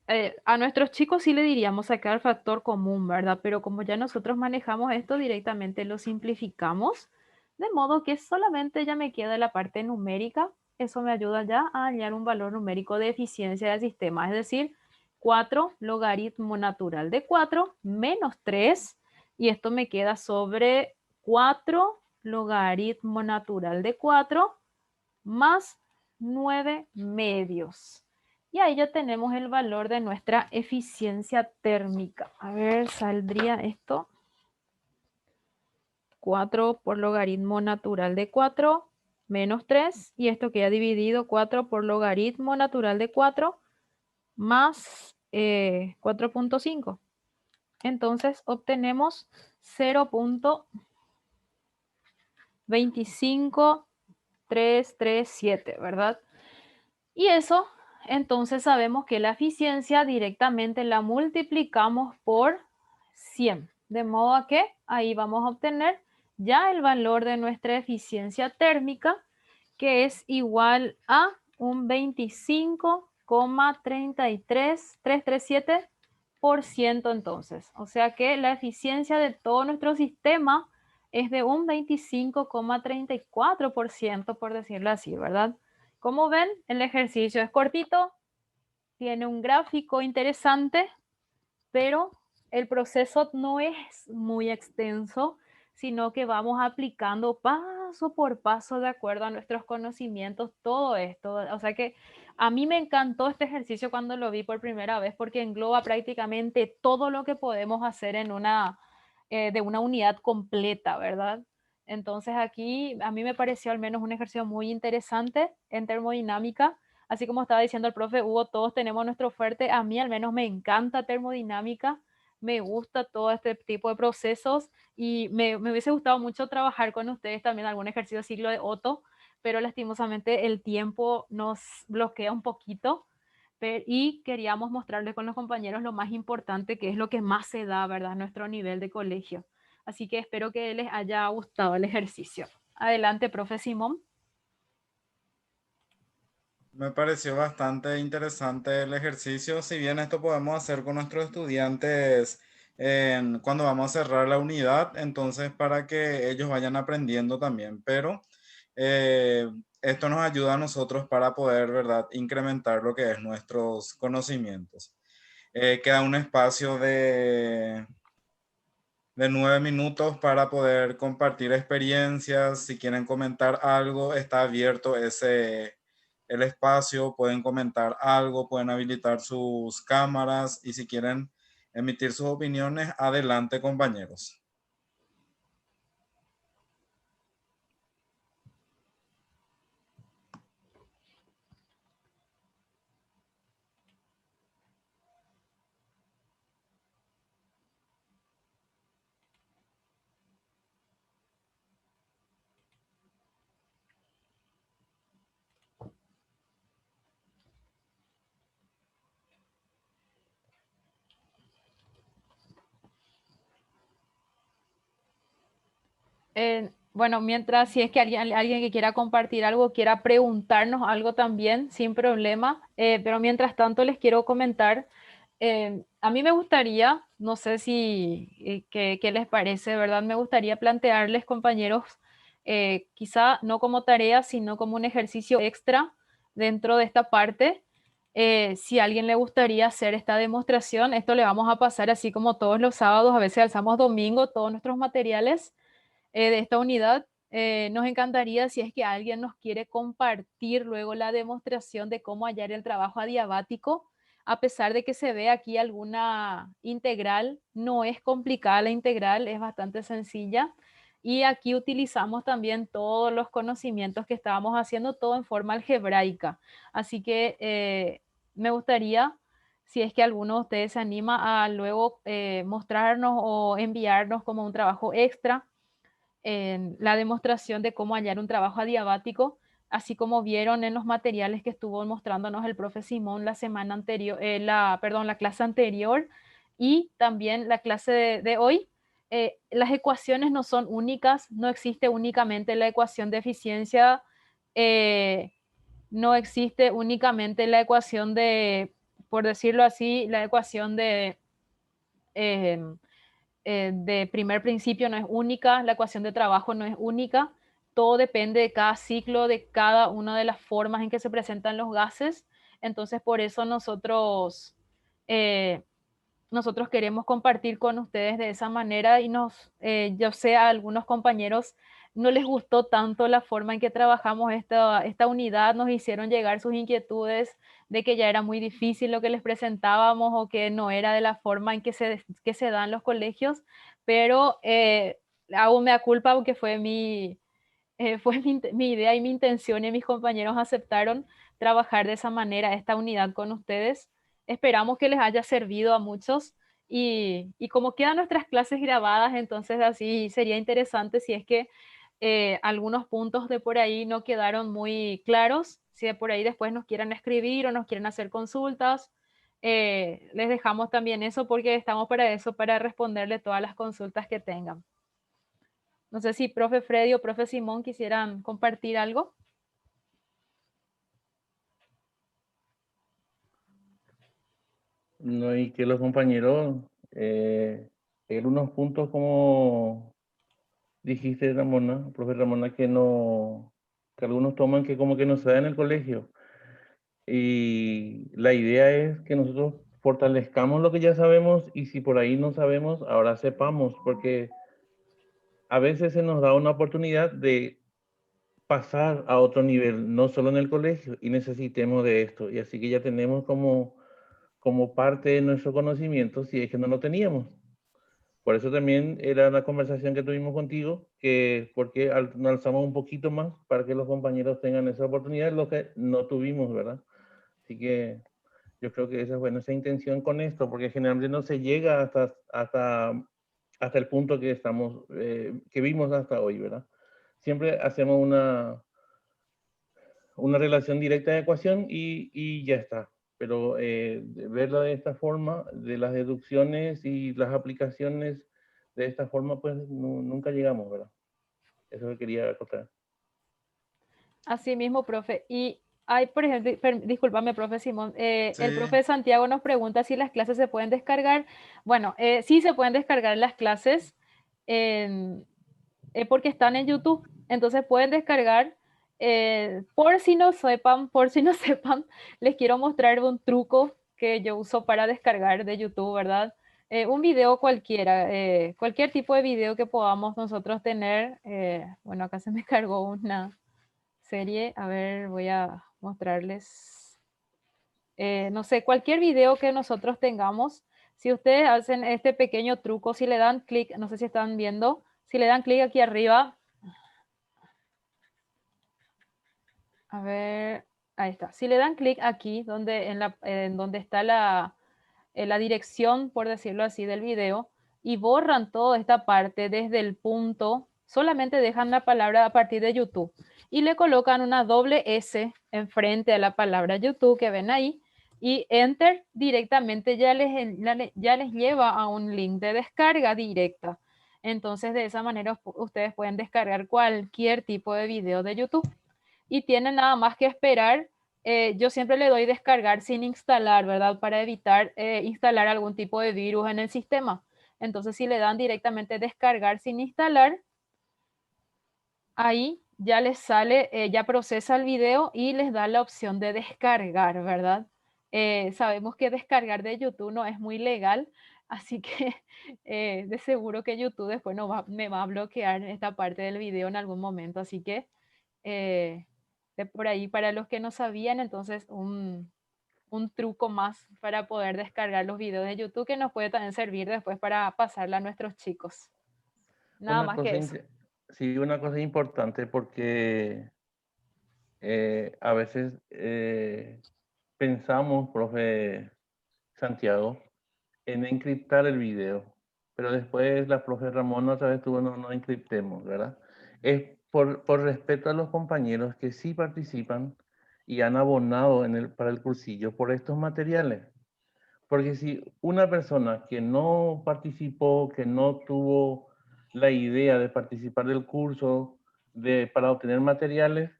a nuestros chicos sí le diríamos sacar el factor común, ¿verdad? Pero como ya nosotros manejamos esto directamente, lo simplificamos, de modo que solamente ya me queda la parte numérica. Eso me ayuda ya a hallar un valor numérico de eficiencia del sistema, es decir, 4 logaritmo natural de 4 menos 3, y esto me queda sobre 4 logaritmo natural de 4 más 9 medios. Y ahí ya tenemos el valor de nuestra eficiencia térmica. A ver, saldría esto. 4 por logaritmo natural de 4 menos 3. Y esto queda dividido 4 por logaritmo natural de 4 más 4.5. Entonces obtenemos 0.25337, ¿verdad? Y eso, entonces sabemos que la eficiencia directamente la multiplicamos por 100. De modo que ahí vamos a obtener ya el valor de nuestra eficiencia térmica, que es igual a un 25,33337% entonces. O sea que la eficiencia de todo nuestro sistema es de un 25,34%, por decirlo así, ¿verdad? Como ven, el ejercicio es cortito, tiene un gráfico interesante, pero el proceso no es muy extenso, sino que vamos aplicando paso por paso de acuerdo a nuestros conocimientos todo esto. O sea que a mí me encantó este ejercicio cuando lo vi por primera vez porque engloba prácticamente todo lo que podemos hacer en de una unidad completa, ¿verdad? Entonces aquí a mí me pareció al menos un ejercicio muy interesante en termodinámica. Así como estaba diciendo el profe Hugo, todos tenemos nuestro fuerte. A mí al menos me encanta termodinámica, me gusta todo este tipo de procesos y me hubiese gustado mucho trabajar con ustedes también algún ejercicio ciclo de Otto, pero lastimosamente el tiempo nos bloquea un poquito. Y queríamos mostrarles con los compañeros lo más importante, que es lo que más se da, ¿verdad? Nuestro nivel de colegio. Así que espero que les haya gustado el ejercicio. Adelante, profe Simón. Me pareció bastante interesante el ejercicio, si bien esto podemos hacer con nuestros estudiantes cuando vamos a cerrar la unidad, entonces para que ellos vayan aprendiendo también, pero esto nos ayuda a nosotros para poder, ¿verdad?, incrementar lo que es nuestros conocimientos. Queda un espacio de 9 minutos para poder compartir experiencias. Si quieren comentar algo, está abierto el espacio, pueden comentar algo, pueden habilitar sus cámaras y si quieren emitir sus opiniones, adelante compañeros. Bueno, mientras, si es que alguien que quiera compartir algo, quiera preguntarnos algo también, sin problema. Pero mientras tanto les quiero comentar, a mí me gustaría, no sé si, qué les parece, ¿verdad? Me gustaría plantearles, compañeros, quizá no como tarea, sino como un ejercicio extra dentro de esta parte. Si a alguien le gustaría hacer esta demostración, esto le vamos a pasar así como todos los sábados, a veces alzamos domingo, todos nuestros materiales de esta unidad. Nos encantaría si es que alguien nos quiere compartir luego la demostración de cómo hallar el trabajo adiabático, a pesar de que se ve aquí alguna integral, no es complicada la integral, es bastante sencilla. Y aquí utilizamos también todos los conocimientos que estábamos haciendo, todo en forma algebraica. Así que me gustaría, si es que alguno de ustedes se anima a luego mostrarnos o enviarnos como un trabajo extra en la demostración de cómo hallar un trabajo adiabático, así como vieron en los materiales que estuvo mostrándonos el profe Simón la semana anterior, la clase anterior y también la clase de hoy. Las ecuaciones no son únicas, no existe únicamente la ecuación de eficiencia, no existe únicamente la ecuación de, por decirlo así, la ecuación eh, de primer principio no es única, la ecuación de trabajo no es única, todo depende de cada ciclo, de cada una de las formas en que se presentan los gases. Entonces, por eso nosotros queremos compartir con ustedes de esa manera y yo sé a algunos compañeros no les gustó tanto la forma en que trabajamos esta unidad, nos hicieron llegar sus inquietudes de que ya era muy difícil lo que les presentábamos o que no era de la forma en que se da en los colegios, pero hago mea culpa porque fue mi idea y mi intención y mis compañeros aceptaron trabajar de esa manera esta unidad con ustedes. Esperamos que les haya servido a muchos y como quedan nuestras clases grabadas, entonces así sería interesante si es que algunos puntos de por ahí no quedaron muy claros, si de por ahí después nos quieran escribir o nos quieren hacer consultas, les dejamos también eso porque estamos para eso, para responderle todas las consultas que tengan. No sé si profe Freddy o profe Simón quisieran compartir algo. No, y que los compañeros, en unos puntos como dijiste, Ramona, profe Ramona, que no, que algunos toman que como que no se da en el colegio. Y la idea es que nosotros fortalezcamos lo que ya sabemos y si por ahí no sabemos, ahora sepamos, porque a veces se nos da una oportunidad de pasar a otro nivel, no solo en el colegio, y necesitemos de esto. Y así que ya tenemos como parte de nuestro conocimiento si es que no lo teníamos. Por eso también era la conversación que tuvimos contigo, que porque nos alzamos un poquito más para que los compañeros tengan esa oportunidad, lo que no tuvimos, ¿verdad? Así que yo creo que esa es buena esa intención con esto, porque generalmente no se llega hasta el punto que estamos, que vimos hasta hoy, ¿verdad? Siempre hacemos una relación directa de ecuación y ya está. Pero verlo de esta forma, de las deducciones y las aplicaciones de esta forma, pues nunca llegamos, ¿verdad? Eso que quería acotar. Así mismo, profe. Y hay, por ejemplo, discúlpame, profe Simón, Sí, el profe Santiago nos pregunta si las clases se pueden descargar. Bueno, sí se pueden descargar las clases porque están en YouTube. Entonces pueden descargar. Por si no sepan, les quiero mostrar un truco que yo uso para descargar de YouTube, ¿verdad? Un video cualquiera, cualquier tipo de video que podamos nosotros tener. Bueno, acá se me cargó una serie. A ver, voy a mostrarles. No sé, cualquier video que nosotros tengamos. Si ustedes hacen este pequeño truco, si le dan clic, no sé si están viendo, si le dan clic aquí arriba, a ver, ahí está. Si le dan clic aquí, en donde está la dirección, por decirlo así, del video, y borran toda esta parte desde el punto, solamente dejan la palabra a partir de YouTube y le colocan una doble S enfrente a la palabra YouTube que ven ahí y Enter, directamente ya les lleva a un link de descarga directa. Entonces, de esa manera ustedes pueden descargar cualquier tipo de video de YouTube y tienen nada más que esperar. Yo siempre le doy descargar sin instalar, ¿verdad? Para evitar instalar algún tipo de virus en el sistema. Entonces, si le dan directamente descargar sin instalar, ahí ya les sale, ya procesa el video y les da la opción de descargar, ¿verdad? Sabemos que descargar de YouTube no es muy legal, así que de seguro que YouTube después me va a bloquear esta parte del video en algún momento, así que de por ahí para los que no sabían, entonces un truco más para poder descargar los videos de YouTube que nos puede también servir después para pasarla a nuestros chicos. Nada Una más que cosa, eso. sí, una cosa importante porque a veces pensamos, profe Santiago, en encriptar el video, pero después la profe Ramón otra vez tuvo no encriptemos, ¿verdad? Es por respeto a los compañeros que sí participan y han abonado para el cursillo por estos materiales. Porque si una persona que no participó, que no tuvo la idea de participar del curso para obtener materiales,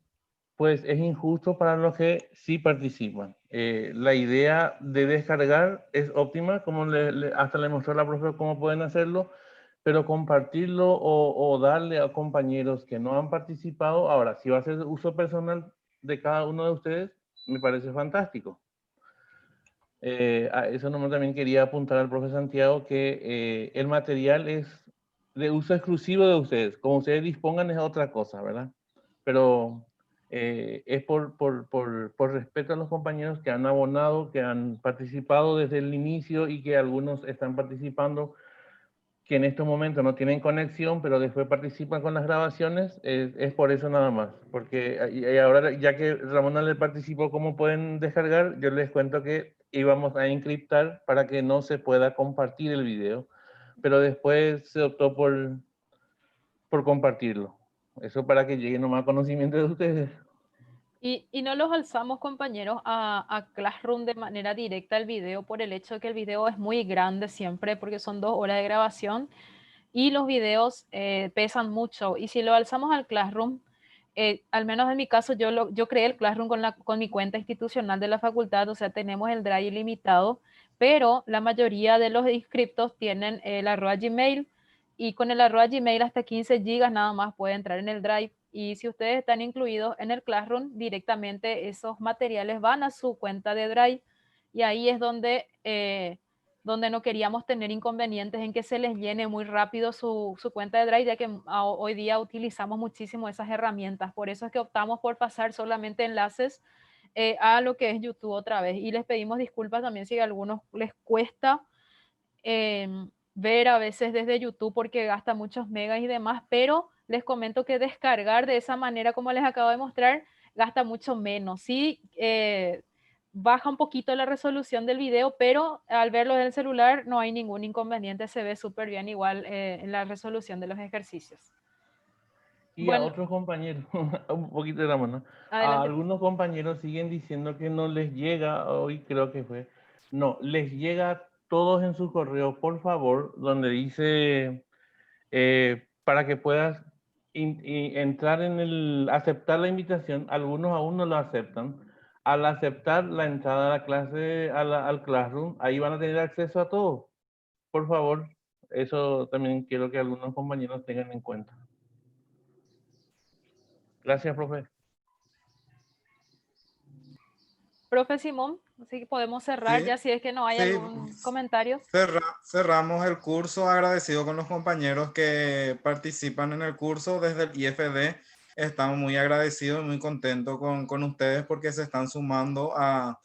pues es injusto para los que sí participan. La idea de descargar es óptima, como hasta le mostró la profe cómo pueden hacerlo, pero compartirlo o darle a compañeros que no han participado, ahora, si va a ser uso personal de cada uno de ustedes, me parece fantástico. A eso nomás también quería apuntar al profe Santiago que el material es de uso exclusivo de ustedes. Como ustedes dispongan es otra cosa, ¿verdad? Pero es por respeto a los compañeros que han abonado, que han participado desde el inicio y que algunos están participando que en estos momentos no tienen conexión, pero después participan con las grabaciones, es por eso nada más. Porque y ahora, ya que Ramona le participó, ¿cómo pueden descargar? Yo les cuento que íbamos a encriptar para que no se pueda compartir el video, pero después se optó por compartirlo. Eso para que llegue nomás a conocimiento de ustedes. Y no los alzamos, compañeros, a Classroom de manera directa el video por el hecho de que el video es muy grande siempre, porque son 2 horas de grabación y los videos pesan mucho. Y si lo alzamos al Classroom, al menos en mi caso, yo creé el Classroom con mi cuenta institucional de la facultad, o sea, tenemos el Drive ilimitado, pero la mayoría de los inscriptos tienen el @Gmail y con el @Gmail hasta 15 gigas nada más puede entrar en el Drive. Y si ustedes están incluidos en el Classroom, directamente esos materiales van a su cuenta de Drive y ahí es donde no queríamos tener inconvenientes en que se les llene muy rápido su cuenta de Drive, ya que hoy día utilizamos muchísimo esas herramientas. Por eso es que optamos por pasar solamente enlaces a lo que es YouTube otra vez. Y les pedimos disculpas también si a algunos les cuesta ver a veces desde YouTube porque gasta muchos megas y demás, pero les comento que descargar de esa manera, como les acabo de mostrar, gasta mucho menos. Sí, baja un poquito la resolución del video, pero al verlo en el celular no hay ningún inconveniente, se ve súper bien igual en la resolución de los ejercicios. Y Bueno, a otros compañeros, un poquito de la mano, a adelante. algunos compañeros siguen diciendo que no les llega, hoy creo que fue, no, les llega todos en su correo, por favor, donde dice para que puedas entrar en aceptar la invitación. Algunos aún no lo aceptan. Al aceptar la entrada a la clase, al Classroom, ahí van a tener acceso a todo. Por favor, eso también quiero que algunos compañeros tengan en cuenta. Gracias, profe. Profe Simón, así que podemos cerrar Sí, ya si es que no hay sí, algún comentario. cerramos el curso agradecido con los compañeros que participan en el curso desde el IFD. Estamos muy agradecidos y muy contentos con ustedes porque se están sumando a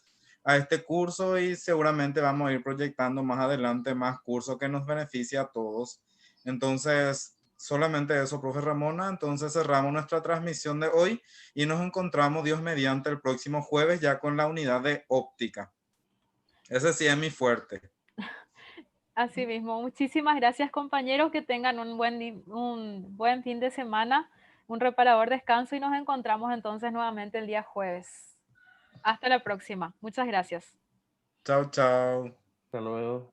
este curso y seguramente vamos a ir proyectando más adelante más cursos que nos beneficie a todos. Entonces, solamente eso, profe Ramona. Entonces cerramos nuestra transmisión de hoy y nos encontramos, Dios mediante, el próximo jueves ya con la unidad de óptica. Ese sí es mi fuerte. Así mismo, muchísimas gracias, compañeros, que tengan un buen fin de semana, un reparador descanso y nos encontramos entonces nuevamente el día jueves. Hasta la próxima. Muchas gracias. Chao, chao. Hasta luego.